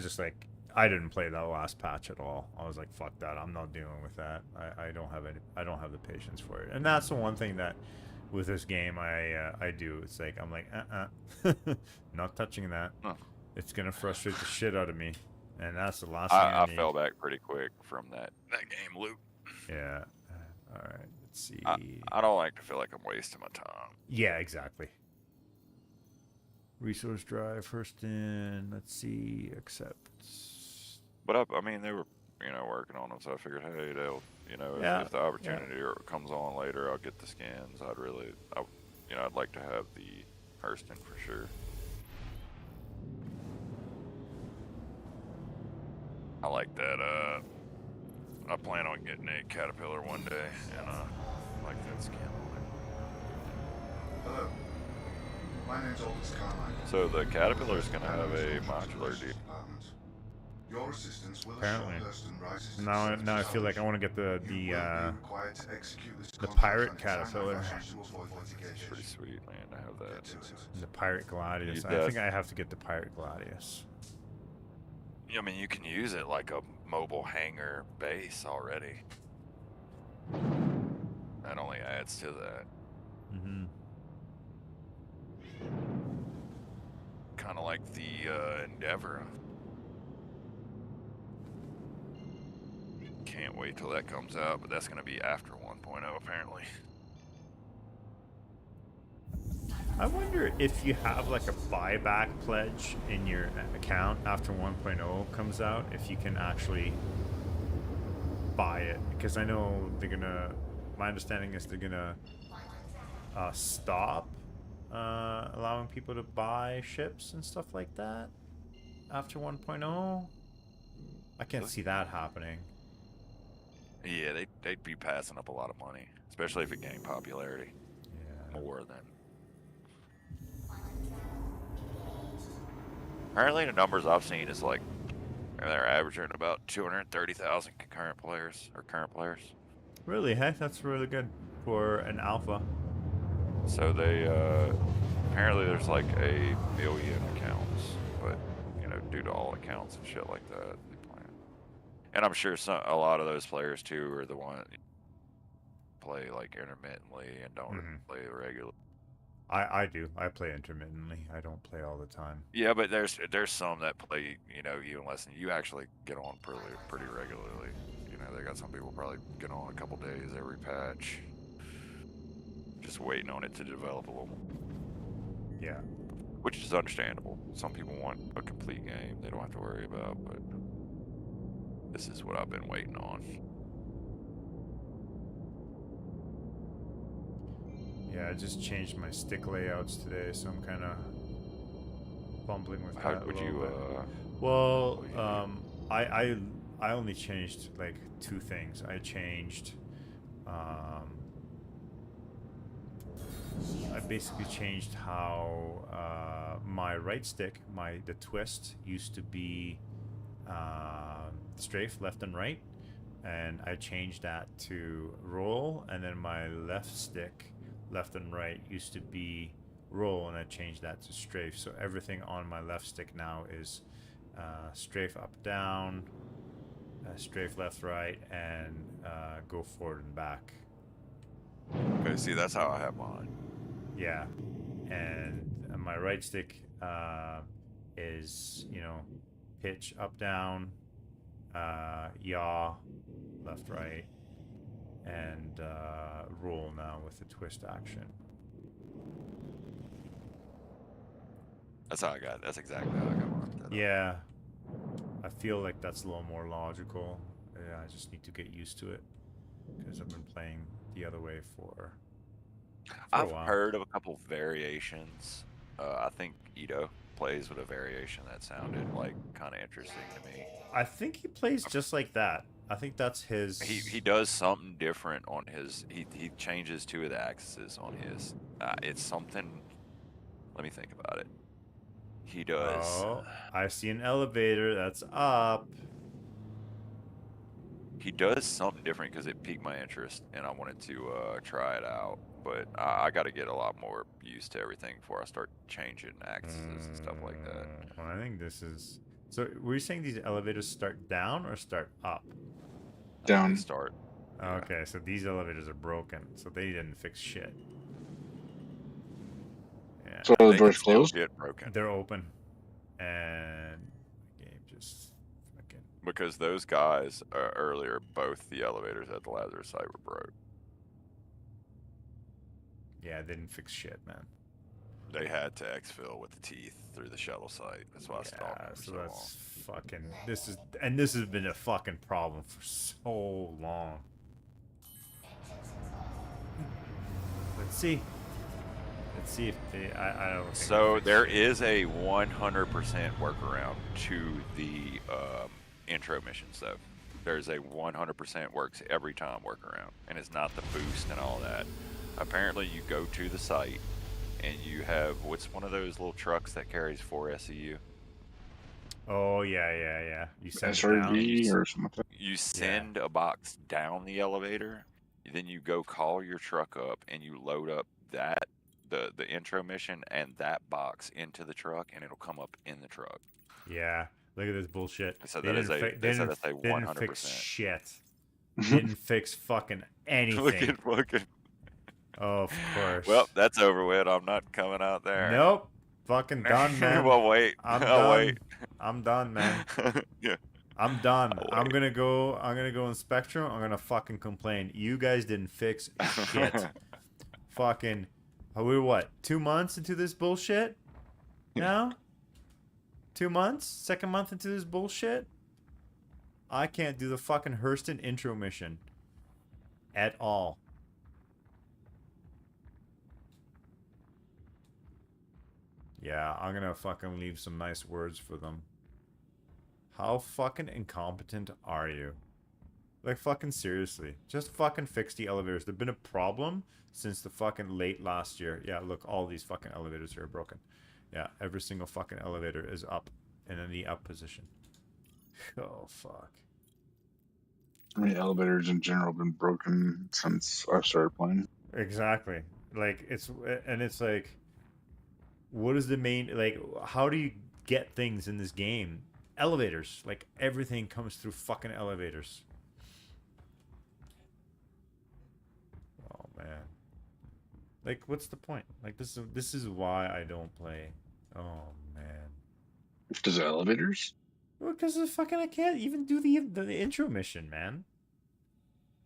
didn't play that last patch at all. I was like, fuck that. I'm not dealing with that. I don't have the patience for it. And that's the one thing that with this game I do. It's like I'm like, not touching that. Huh. It's gonna frustrate the shit out of me. And that's the last thing I need. fell back pretty quick from that game loop. Yeah. Alright, let's see. I don't like to feel like I'm wasting my time. Yeah, exactly. Resource drive, Hurston, let's see, accept. But I mean, they were, working on them, so I figured, hey, they'll, if the opportunity comes on later, I'll get the skins. I'd like to have the Hurston for sure. I like that, I plan on getting a Caterpillar one day, and I like that skin on it. Hello. My name's Aldous Carmine. So the Caterpillar's gonna have a modular deal. Your assistance will Apparently. rises Now I feel like I want to get the the pirate Caterpillar. It's pretty sweet, man, to have that. The Pirate Gladius. I think I have to get the Pirate Gladius. I mean, you can use it like a mobile hangar base already. That only adds to that. Kind of like the Endeavor. Can't wait till that comes out, but that's going to be after 1.0 apparently. I wonder if you have like a buyback pledge in your account after 1.0 comes out, if you can actually buy it. Because I know my understanding is they're gonna stop allowing people to buy ships and stuff like that after 1.0. I can't see that happening. Yeah, they'd be passing up a lot of money, especially if it gained popularity. Yeah. More than. Apparently, the numbers I've seen is like they're averaging about 230,000 concurrent players or current players. Really? Hey, that's really good for an alpha. So they apparently there's like 1 million accounts, but due to all accounts and shit like that, they plan. And I'm sure a lot of those players too are the ones play like intermittently and don't play regularly. I do. I play intermittently. I don't play all the time. Yeah, but there's some that play, even less than you actually get on pretty regularly. They got some people probably get on a couple days every patch. Just waiting on it to develop a little. Yeah. Which is understandable. Some people want a complete game they don't have to worry about, but this is what I've been waiting on. Yeah, I just changed my stick layouts today, so I'm kind of fumbling with that. How would you? Well, I only changed like 2 things. I changed. I basically changed how my right stick, the twist, used to be strafe left and right, and I changed that to roll, and then my left stick, left and right, used to be roll, and I changed that to strafe. So everything on my left stick now is strafe up down, strafe left right, and go forward and back. Okay, see, that's how I have mine. Yeah, and my right stick is pitch up down, yaw left right, and roll now with the twist action. That's how I got it. That's exactly how I got mine. Yeah, I feel like that's a little more logical. Yeah, I just need to get used to it because I've been playing the other way for a I've while. heard of a couple variations. I think Ito plays with a variation that sounded like kind of interesting to me. I think he plays just like that. I think that's his. He does something different on his. He changes two of the axes on his. It's something. Let me think about it. He does. Oh, I see an elevator that's up. He does something different because it piqued my interest and I wanted to try it out. But I got to get a lot more used to everything before I start changing axes and stuff like that. Well, I think this is. So, were you saying these elevators start down or start up? Down. They start. Yeah. Okay, so these elevators are broken, so they didn't fix shit. Yeah. So the They door's can still closed? get broken. They're open, and the game just fucking. Because those guys earlier, both the elevators at the Lazarus site were broke. Yeah, they didn't fix shit, man. They had to exfil with the teeth through the shuttle site. That's why I stopped them for So so that's long. fucking. This has been a fucking problem for so long. Let's see. Let's see if they. I don't. Think So there is a 100% workaround to the intro missions, though. There's a 100% works every time workaround, and it's not the boost and all that. Apparently, you go to the site, and you have what's one of those little trucks that carries 4 SEU. Oh yeah. You send it SRV down. or something. You send a box down the elevator, then you go call your truck up, and you load up that the intro mission and that box into the truck, and it'll come up in the truck. Yeah. Look at this bullshit. So They that is didn't that's a didn't 100%. fix shit. Didn't fix fucking anything. Look at fucking. Oh, of course. Well, that's over with. I'm not coming out there. Nope. Fucking done, man. Well, wait. I'm I'll done. wait. I'm done, man. Yeah. I'm done. I'll I'm gonna go in Spectrum. I'm gonna fucking complain. You guys didn't fix shit. Fucking. We're what? 2 months into this bullshit? Now? 2 months? Second month into this bullshit? I can't do the fucking Hurston intro mission. At all. Yeah, I'm gonna fucking leave some nice words for them. How fucking incompetent are you? Like, fucking seriously. Just fucking fix the elevators. They've been a problem since the fucking late last year. Yeah, look, all these fucking elevators here are broken. Yeah, every single fucking elevator is up and in the up position. Oh, fuck. I mean, elevators in general have been broken since I started playing. Exactly. Like, it's like, what is the main, like, how do you get things in this game? Elevators. Like, everything comes through fucking elevators. Oh, man. Like, what's the point? Like, this is why I don't play. Oh, man. Does elevators? Well, because I can't even do the intro mission, man.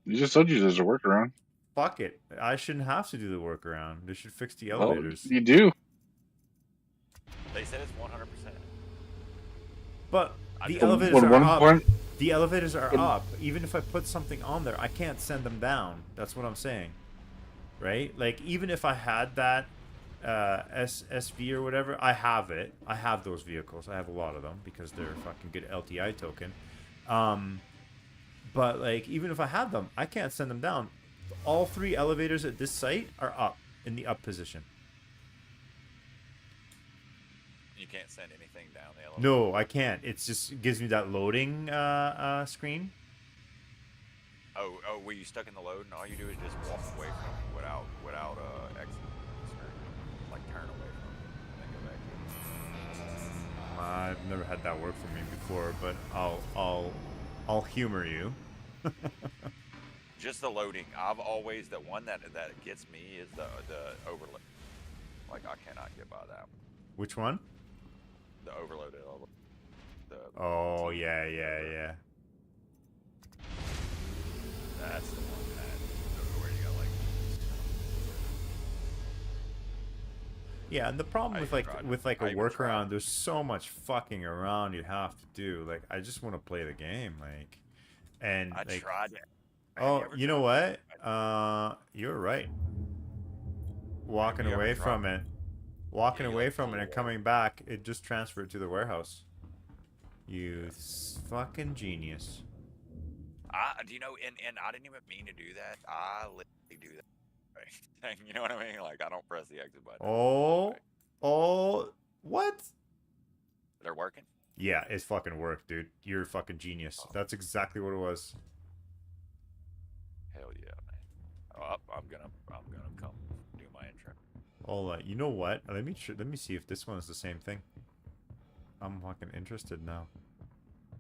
You just told you there's a workaround. Fuck it. I shouldn't have to do the workaround. They should fix the elevators. Well, you do. They said it's 100%. But the Well, elevators are one up. point- The elevators are up. Even if I put something on there, I can't send them down. That's what I'm saying. Right? Like, even if I had that SV or whatever, I have it. I have those vehicles. I have a lot of them because they're fucking good LTI token. But, like, even if I had them, I can't send them down. All 3 elevators at this site are up, in the up position. You can't send anything down the elevator. No, I can't. It just gives me that loading screen. Oh, were you stuck in the load and all you do is just walk away from it without exit, like turn away from it and then go back to it? I've never had that work for me before, but I'll humor you. Just the loading. I've always the one that gets me is the overload. Like I cannot get by that. Which one? The overloaded level. Oh yeah. That's the one that where you got like. Yeah, and the problem with like a I even workaround, tried. there's so much fucking around you have to do. Like, I just want to play the game, like, and I like, tried it. oh, you know what? You're right. walking You ever away drop- from it, walking Yeah, you, away like, from pull it and away. coming back, it just transferred to the warehouse. You fucking genius. Do you know? And I didn't even mean to do that. I literally do that. You know what I mean? Like I don't press the exit button. Oh, what? They're working. Yeah, it's fucking work, dude. You're a fucking genius. That's exactly what it was. Hell yeah, man. Oh, I'm gonna come do my intro. Oh, you know what? Let me see if this one is the same thing. I'm fucking interested now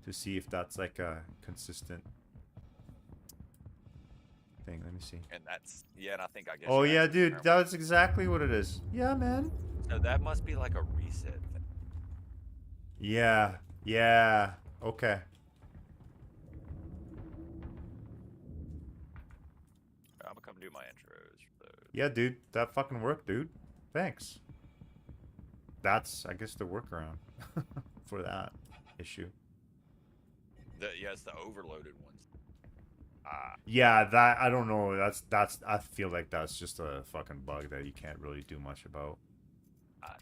to see if that's like a consistent thing. Let me see. And that's and I think I guess. Oh you yeah, actually dude, remember. that's exactly what it is. Yeah, man. So that must be like a reset thing. Yeah, okay. I'm gonna come do my intros. Yeah, dude, that fucking worked, dude. Thanks. That's, I guess, the workaround for that issue. It's the overloaded ones. Yeah, that, I don't know. That's. I feel like that's just a fucking bug that you can't really do much about.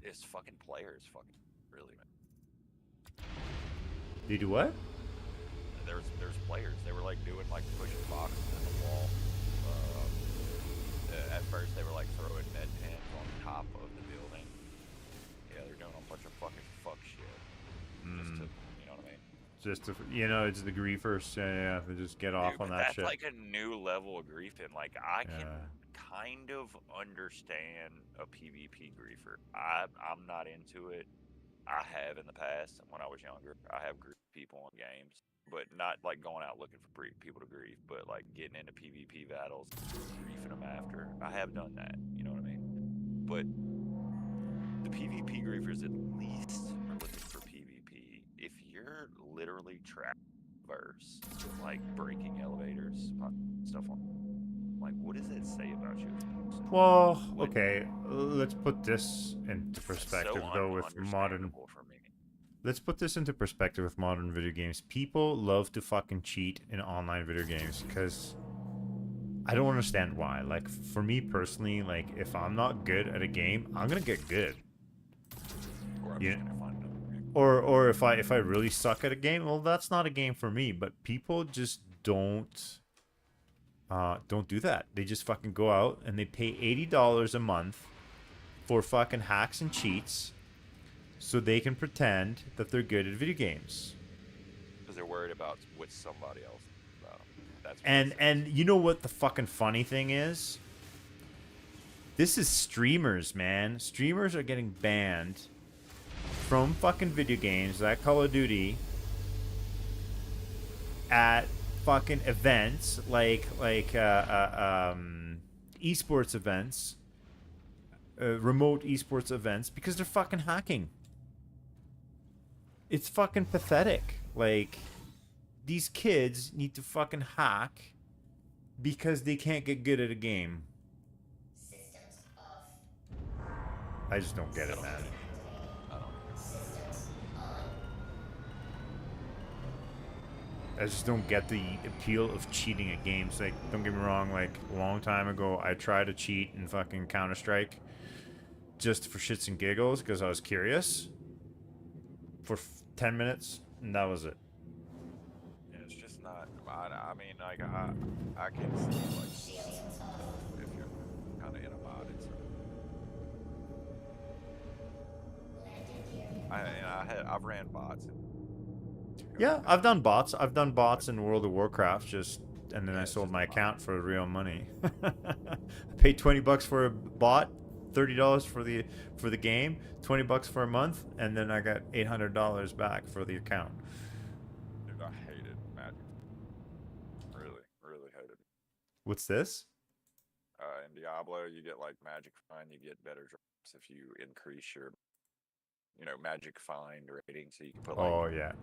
It's fucking players, fucking really, man. They do what? There's players. They were like doing like pushing boxes in the wall. At first they were like throwing med pens on top of the building. Yeah, they're doing a bunch of fucking fuck shit. Just to, you know what I mean? Just to, it's the griefers. Yeah, they just get off on that that's shit. like a new level of griefing. Like I can kind of understand a PvP griefer. I'm not into it. I have in the past when I was younger. I have griefed people in games, but not like going out looking for people to grief, but like getting into PvP battles, griefing them after. I have done that. You know what I mean? But the PvP griefers at least are looking for PvP. If you're literally traverse, like breaking elevators, stuff on, like, what does that say about you? Well, okay, let's put this into perspective, though, with modern... For me. Let's put this into perspective with modern video games. People love to fucking cheat in online video games, because I don't understand why. Like, for me personally, like, if I'm not good at a game, I'm gonna get good. Or I'm just gonna find another game. Or if I really suck at a game, well, that's not a game for me. But people just don't do that. They just fucking go out and they pay $80 a month for fucking hacks and cheats so they can pretend that they're good at video games. Because they're worried about what somebody else thinks about them. That's what and you know what the fucking funny thing is? This is streamers, man. Streamers are getting banned from fucking video games like Call of Duty at fucking events like esports events, remote esports events, because they're fucking hacking. It's fucking pathetic. Like, these kids need to fucking hack because they can't get good at a game. I just don't get it, man. I just don't get the appeal of cheating at games. Like, don't get me wrong, like, a long time ago, I tried to cheat in fucking Counter-Strike just for shits and giggles because I was curious for 10 minutes, and that was it. Yeah, it's just not. I mean, like, I can see, like, if you're kind of in a mod, it's. I've ran bots. Yeah, I've done bots. I've done bots in World of Warcraft, and then I sold my account for real money. I paid $20 for a bot, $30 for the game, $20 for a month, and then I got $800 back for the account. Dude, I hated Magic. Really, really hated. What's this? In Diablo, you get like Magic Find, you get better drops if you increase your, Magic Find rating, so you can put like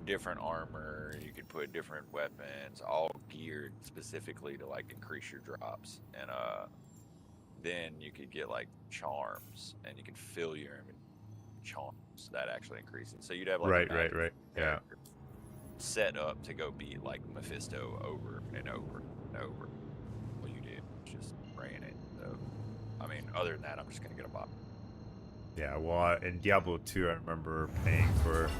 different armor, you could put different weapons, all geared specifically to like increase your drops, and then you could get like charms, and you can fill your charms that actually increase it. So you'd have like right, yeah, set up to go beat like Mephisto over and over and over. What you did was just ran it. So I mean, other than that, I'm just gonna get a bot. Yeah, well, in Diablo 2, I remember paying for.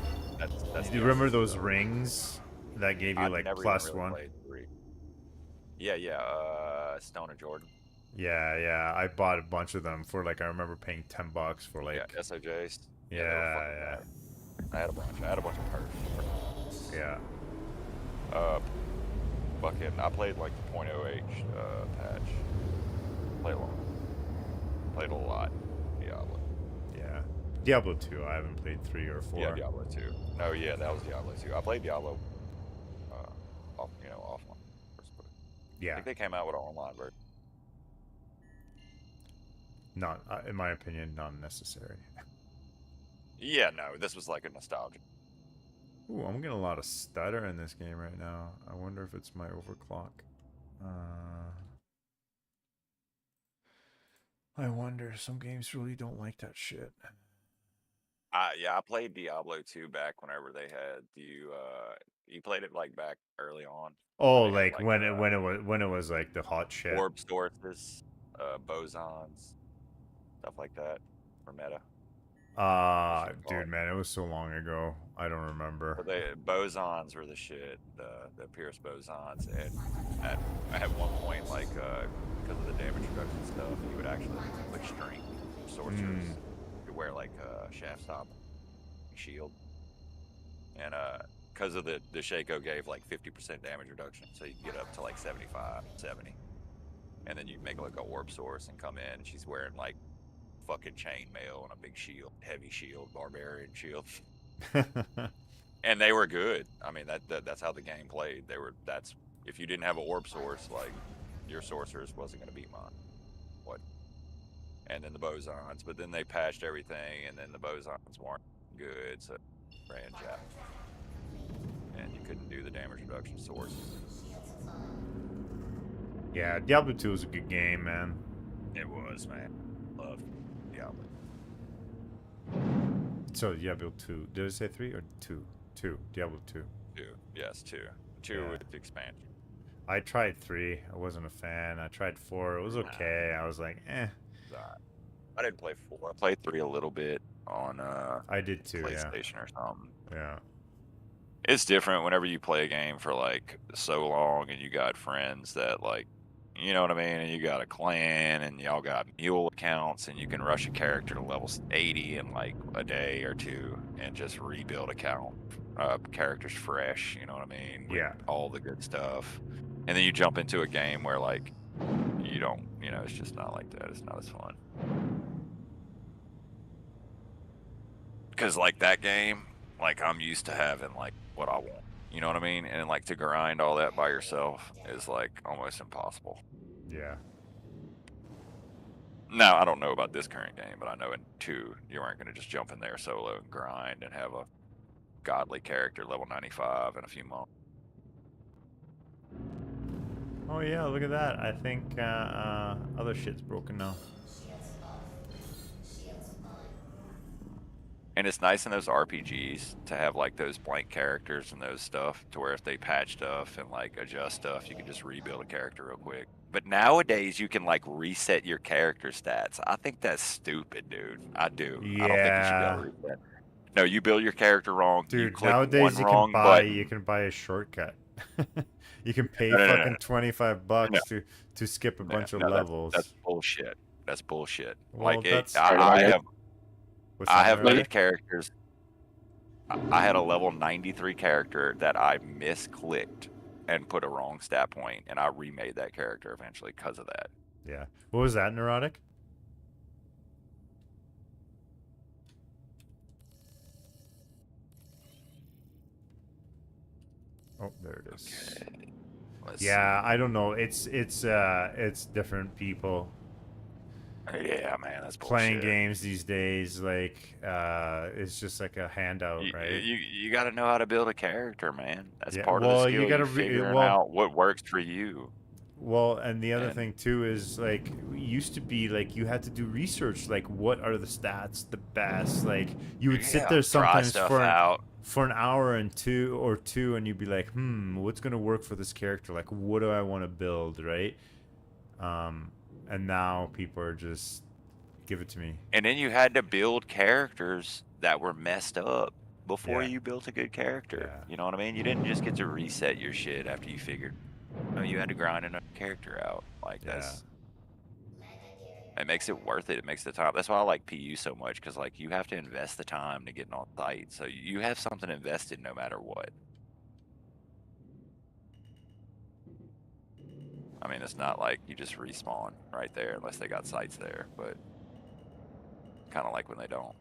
That's Do you remember those rings that gave you like never plus even really 1? played 3. Yeah. Stone of Jordan. Yeah. I bought a bunch of them for like I remember paying $10 for like. Yeah, SOJs. Yeah, they were fucking bad. I had a bunch of perks. Yeah. Fucking, I played like the .0H patch. Played a lot. Diablo. Yeah. Diablo 2. I haven't played 3 or 4. Yeah, Diablo 2. No, yeah, that was Diablo 2. I played Diablo. Offline. Yeah. I think they came out with an online version. Not, in my opinion, not necessary. Yeah, no, this was like a nostalgia. Ooh, I'm getting a lot of stutter in this game right now. I wonder if it's my overclock. I wonder. Some games really don't like that shit. Yeah, I played Diablo 2 back whenever they had you played it like back early on. Oh, When they had, like when it was like the hot shit. orb sources, bosons, stuff like that for meta. Dude, man, it was so long ago. I don't remember. But bosons were the shit. The Pierce bosons, and at one point, like because of the damage reduction stuff, you would actually like strength sorcerers. You wear like shaft stop shield, and because of the Shaco gave like 50% damage reduction, so you can get up to like 75, 70, and then you make like a orb source and come in, and she's wearing like fucking chainmail and a big shield, heavy shield, barbarian shield. And they were good. I mean, that's how the game played. That's if you didn't have an orb source, like your sorcerers wasn't gonna beat mine. What? And then the bosons, but then they patched everything, and then the bosons weren't good, so ran jack, and you couldn't do the damage reduction source. Yeah, Diablo 2 was a good game, man. It was, man. Loved Diablo. So Diablo 2. Did I say 3 or 2? 2. Diablo 2. 2. Yes, 2. 2 Yeah. with the expansion. I tried 3. I wasn't a fan. I tried 4. It was okay. I was like, eh. I didn't play 4. I played 3 a little bit on I did too, PlayStation or something. Yeah. It's different whenever you play a game for like so long and you got friends that like, you know what I mean, and you got a clan and y'all got mule accounts and you can rush a character to level 80 in like a day or two and just rebuild account characters fresh, you know what I mean, with all the good stuff. And then you jump into a game where like you don't, it's just not like that. It's not as fun. Because like that game, like I'm used to having like what I want, you know what I mean? And like to grind all that by yourself is like almost impossible. Yeah. Now, I don't know about this current game, but I know in 2, you weren't going to just jump in there solo and grind and have a godly character level 95 in a few months. Oh yeah, look at that. I think other shit's broken now. And it's nice in those RPGs to have like those blank characters and those stuff to where if they patch stuff and like adjust stuff, you can just rebuild a character real quick. But nowadays you can like reset your character stats. I think that's stupid, dude. I do. Yeah. I don't think you should be able to reset. No, you build your character wrong. Dude, you click nowadays one wrong button. you can buy a shortcut. You can pay No. fucking $25 to skip a bunch of levels. That's bullshit. That's bullshit. Well, like I have made characters. I had a level 93 character that I misclicked and put a wrong stat point, and I remade that character eventually because of that. Yeah. What was that, Neurotic? Oh, there it is. Okay. Yeah, I don't know. It's different people. Yeah, man, that's bullshit. Playing games these days, like it's just like a handout, right? You got to know how to build a character, man. That's part well, of the skill. you gotta figuring out what works for you. Well, and the other thing too is like it used to be like you had to do research, like what are the stats the best? Like you would sit there sometimes for an hour and two, and you'd be like, what's gonna work for this character? Like what do I want to build, right? and now people are just give it to me. And then you had to build characters that were messed up before Yeah. you built a good character. Yeah. You know what I mean? You didn't just get to reset your shit after you figured. No, you had to grind another character out. Like Yeah. it makes it worth it. It makes the time. That's why I like PU so much, because like you have to invest the time to get on site, so you have something invested no matter what. I mean, it's not like you just respawn right there unless they got sites there, but kind of like when they don't.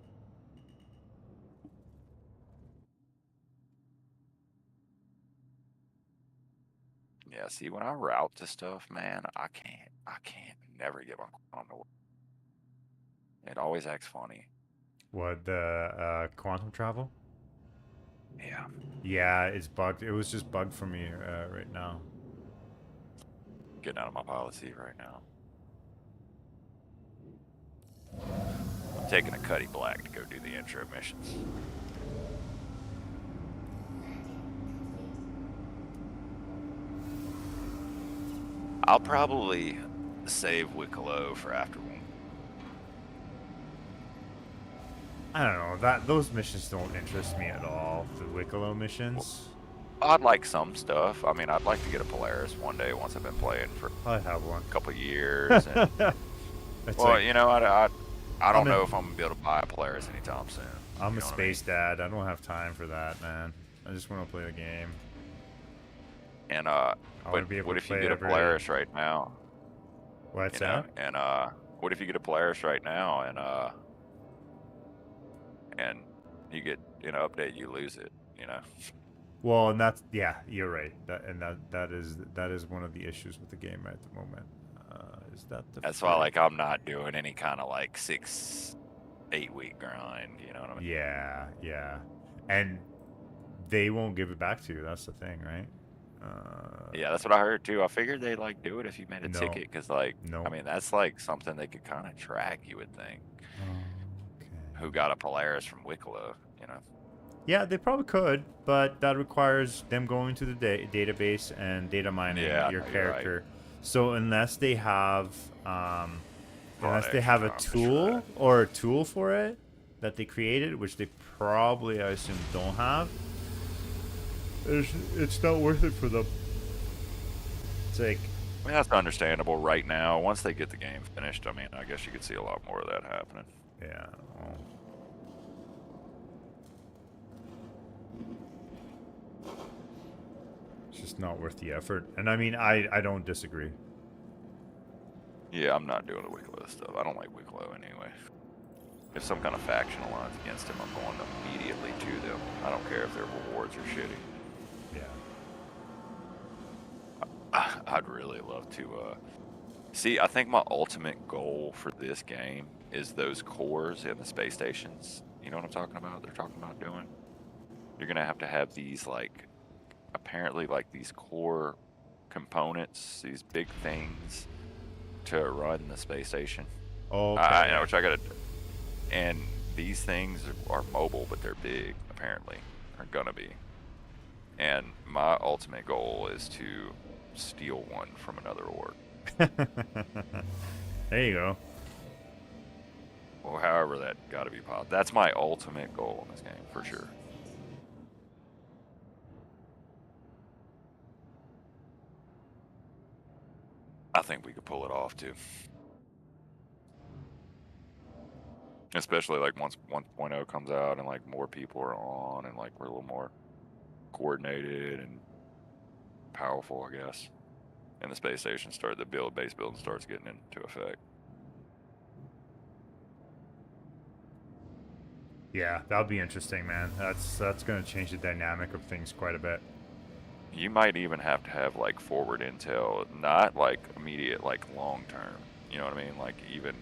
Yeah, see, when I route to stuff, man, I can't never get my quantum to work. It always acts funny. What, the quantum travel? Yeah. Yeah, it's bugged. It was just bugged for me right now. Getting out of my policy right now. I'm taking a Cuddy Black to go do the intro missions. I'll probably save Wicklow for after one. I don't know. Those missions don't interest me at all. The Wicklow missions. I'd like some stuff. I mean, I'd like to get a Polaris one day once I've been playing for I have one. a couple of years. And, well, like, you know, I don't know if I'm gonna be able to buy a Polaris anytime soon. I'm a space dad. I don't have time for that, man. I just want to play the game. And but be able what to if you play get a every- Polaris right now? What's You know? that? And what if you get a Polaris right now and you get an update, you lose it, you know? Well, and that's you're right. That is one of the issues with the game at the moment. Is that the That's why like I'm not doing any kind of like 6-8 week grind, you know what I mean? Yeah. And they won't give it back to you. That's the thing, right? Yeah, that's what I heard too. I figured they'd like do it if you made a No. ticket, because like No. I mean that's like something they could kind of track, you would think. Okay. Who got a Polaris from Wicklow, you know? Yeah, they probably could, but that requires them going to the database and data mining Yeah, your no, you're character. right. So unless they have a extra time to tool try. or a tool for it that they created, which they probably, I assume, don't have, it's not worth it for them. It's like, I mean, that's understandable right now. Once they get the game finished, I mean, I guess you could see a lot more of that happening. yeah. Well, it's just not worth the effort. And I mean, I don't disagree. Yeah, I'm not doing the Wicklow stuff. I don't like Wicklow anyway. If some kind of faction aligns against him, I'm going immediately to them. I don't care if their rewards are shitty. Yeah. I'd really love to see. I think my ultimate goal for this game is those cores in the space stations. You know what I'm talking about? They're talking about doing. You're gonna have to have these like, apparently like these core components, these big things to run the space station. Oh, I know, which I gotta. And these things are mobile, but they're big. Apparently, are gonna be. And my ultimate goal is to steal one from another org. There you go. Well, however that got to be possible. That's my ultimate goal in this game, for sure. I think we could pull it off, too. Especially, like, once 1.0 comes out and, like, more people are on and, like, we're a little more coordinated and powerful, I guess. And the space station base building starts getting into effect. Yeah, that'll be interesting, man. That's going to change the dynamic of things quite a bit. You might even have to have like forward intel, not like immediate, like long term. You know what I mean? Like even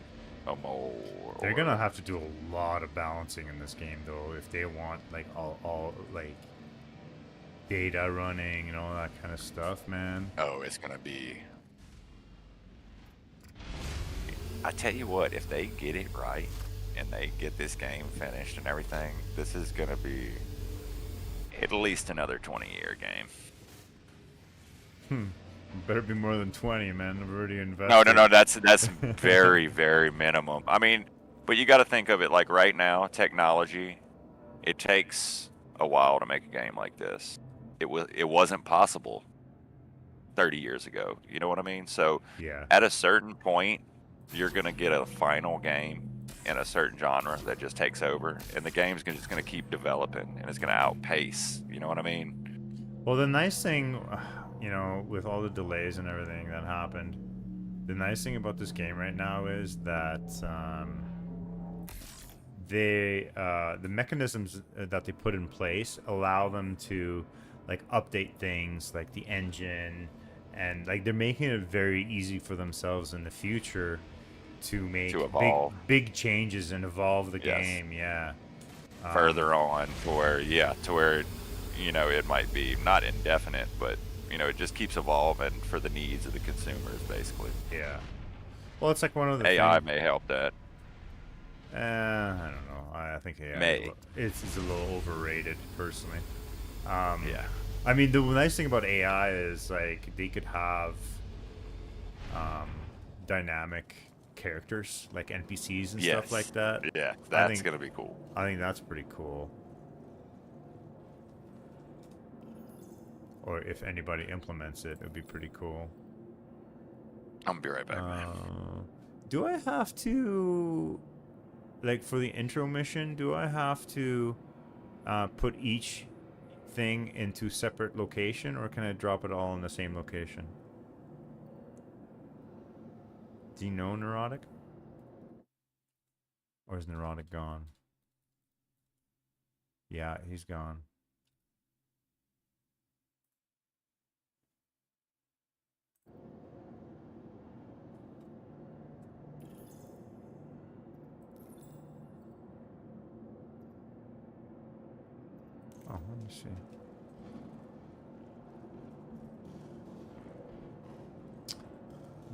a mole. They're gonna have to do a lot of balancing in this game, though, if they want like all like data running and all that kind of stuff, man. Oh, it's gonna be. I tell you what, if they get it right and they get this game finished and everything, this is gonna be at least another 20-year game. Better be more than 20, man. I've already invested. No. That's very, very minimum. I mean, but you got to think of it like right now, technology. It takes a while to make a game like this. It wasn't possible 30 years ago. You know what I mean? So yeah, at a certain point, you're gonna get a final game in a certain genre that just takes over, and the game's just gonna keep developing, and it's gonna outpace. You know what I mean? well, the nice thing, you know, with all the delays and everything that happened, the nice thing about this game right now is that the mechanisms that they put in place allow them to like update things like the engine, and like they're making it very easy for themselves in the future to make big changes and evolve the game. Yeah. Further on to where you know, it might be not indefinite, but you know, it just keeps evolving for the needs of the consumers, basically. Yeah. Well, it's like one of the AI may help that. I don't know. I think AI it's a little overrated, personally. Yeah. I mean, the nice thing about AI is like they could have dynamic characters like NPCs and stuff like that. Yeah, that's gonna be cool. I think that's pretty cool. Or if anybody implements it, it'd be pretty cool. I'm gonna be right back, man. Do I have to, like, for the intro mission, do I have to put each thing into separate location, or can I drop it all in the same location? Do you know, Neurotic? Or is Neurotic gone? Yeah, he's gone. Oh, let me see.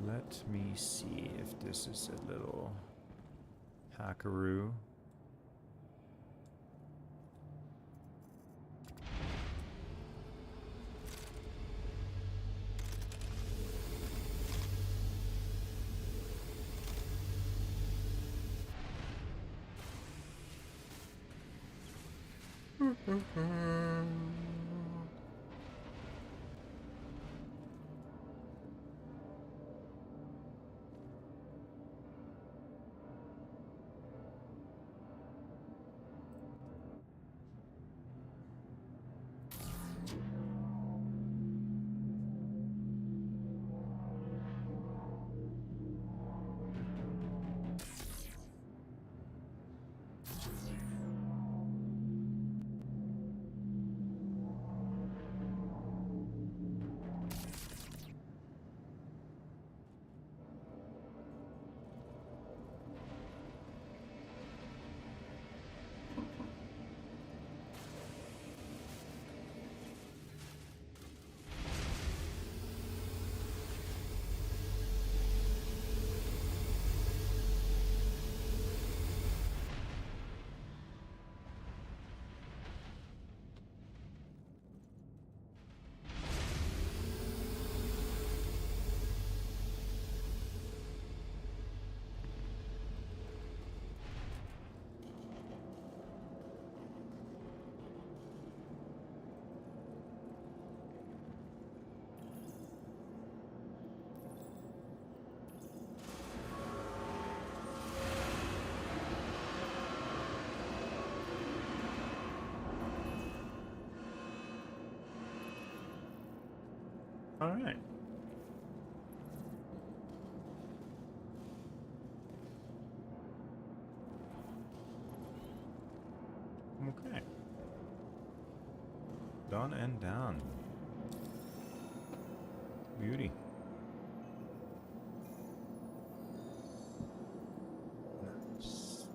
Let me see if this is a little hackaroo. All right. Okay. Done and done. Beauty. Nice.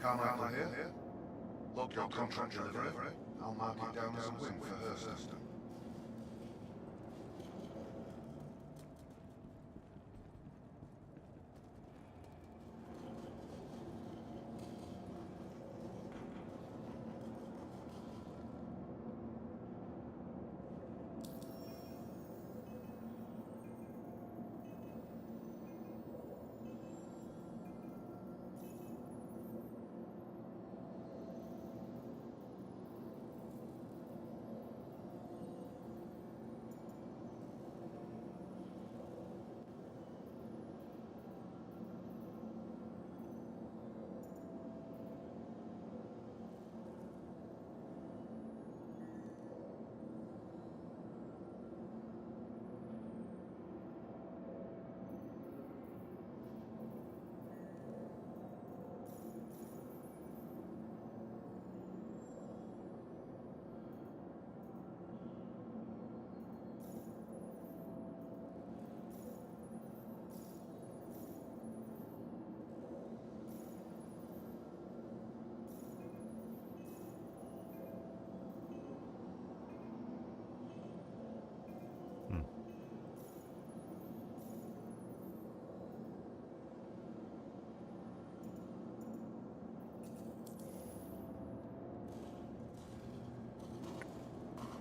Carmichael here. Log your contract delivery. I'll mark it down as a win for Hurston.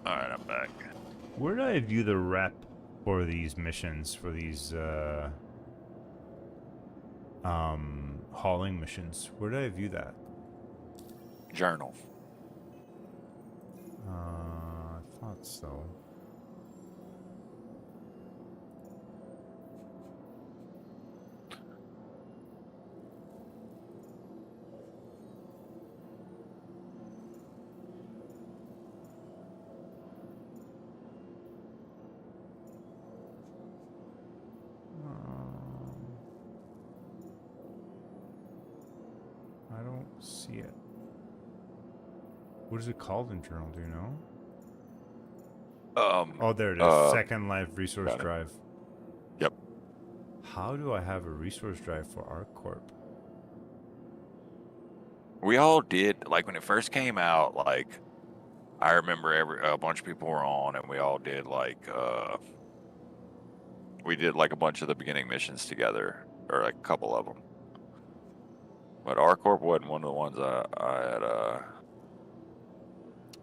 Alright, I'm back. Where do I view the rep for these missions, for these hauling missions? Where do I view that? Journal. I thought so. I don't see it. What is it called in journal? Do you know? Oh, there it is. Second Life resource drive. Yep. How do I have a resource drive for ArcCorp? We all did, like when it first came out, like I remember a bunch of people were on and we all did like we did like a bunch of the beginning missions together, or like a couple of them. But ArcCorp wasn't one of the ones I had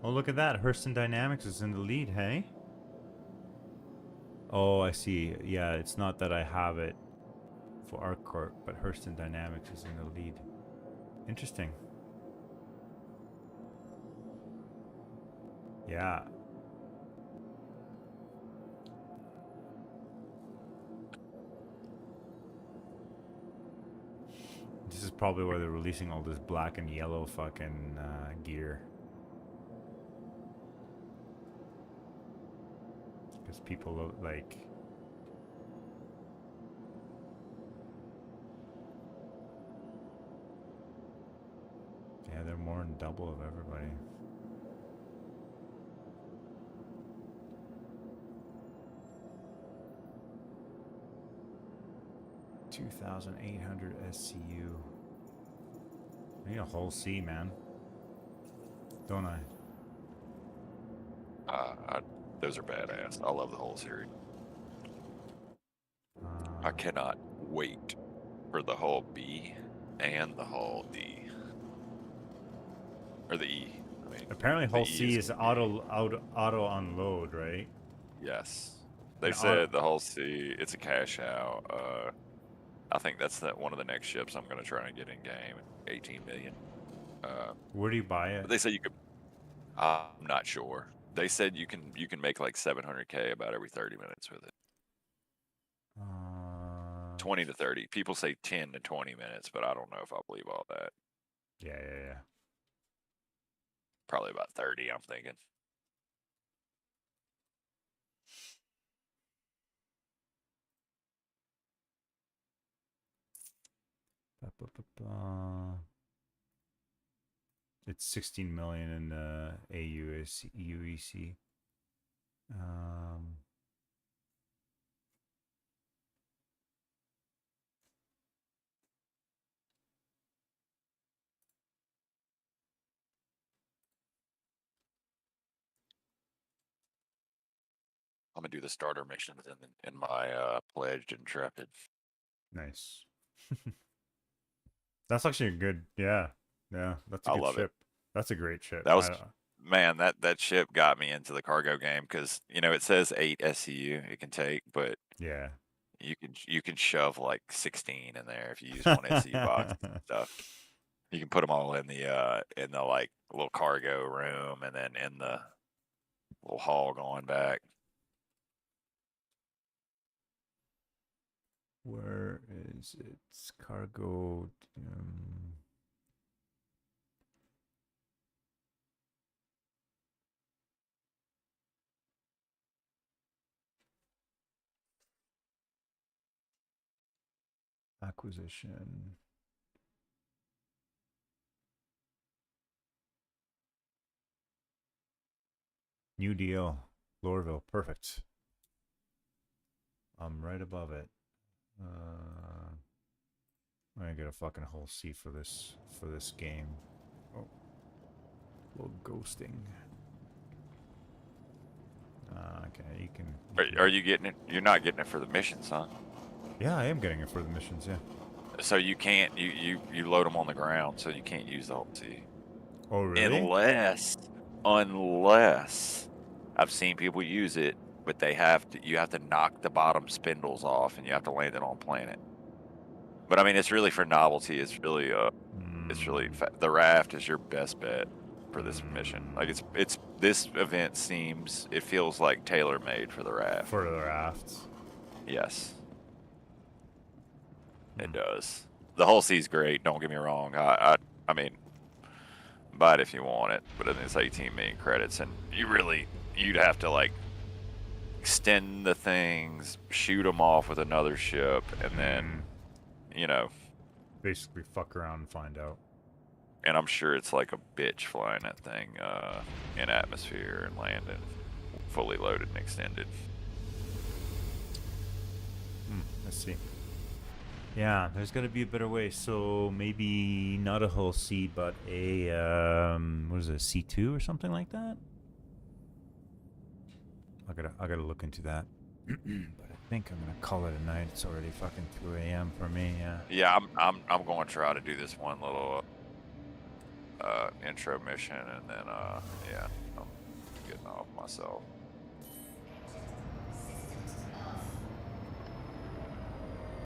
Oh, look at that. Hurston Dynamics is in the lead, hey? Oh, I see. Yeah, it's not that I have it for ArcCorp, but Hurston Dynamics is in the lead. Interesting. Yeah. This is probably why they're releasing all this black and yellow fucking gear. Because people like... Yeah, they're more than double of everybody. $2,800 SCU. I need a whole C, man. Don't I? those are badass. I love the whole series. I cannot wait for the whole B and the whole D. Or the E. I mean, apparently whole E C is auto unload, right? Yes. They And said the whole C, it's a cash out. I think that's one of the next ships I'm going to try and get in game. 18 million. Where do you buy it? They say you could. I'm not sure. They said you can make like 700K about every 30 minutes with it. 20 to 30. People say 10 to 20 minutes, but I don't know if I believe all that. Yeah. Probably about 30, I'm thinking. It's 16 million in UEC. I'm gonna do the starter missions in my pledged intrepid. Nice. That's actually a good. Yeah, that's a I good love it. ship. That's a great ship. That was man, that ship got me into the cargo game because it says 8 SCU it can take, but yeah, you can shove like 16 in there if you use one SCU box and stuff. You can put them all in the like little cargo room and then in the little hall going back. Where is it? Cargo. Acquisition. New deal. Lorville. Perfect. I'm right above it. I get a fucking whole C for this game. Oh, a little ghosting. Okay, you can. Are you getting it? You're not getting it for the missions, huh? Yeah, I am getting it for the missions. Yeah. So you can't you load them on the ground, so you can't use the whole C. Oh really? Unless I've seen people use it, but you have to knock the bottom spindles off and you have to land it on planet. But I mean, it's really for novelty. It's really the raft is your best bet for this mission. Like it's this event feels like tailor made for the raft. For the rafts. Yes. It does. The whole C's great. Don't get me wrong. I mean, buy it if you want it, but it's 18 million credits, and you'd have to like extend the things, shoot them off with another ship, and then basically fuck around and find out. And I'm sure it's like a bitch flying that thing in atmosphere and landing fully loaded and extended. Let's see. Yeah, there's got to be a better way. So maybe not a hull C, but a what is it, C2 or something like that? I gotta look into that. But I think I'm gonna call it a night. It's already fucking 2 a.m. for me. Yeah. Yeah, I'm going to try to do this one little intro mission, and then I'm getting off myself.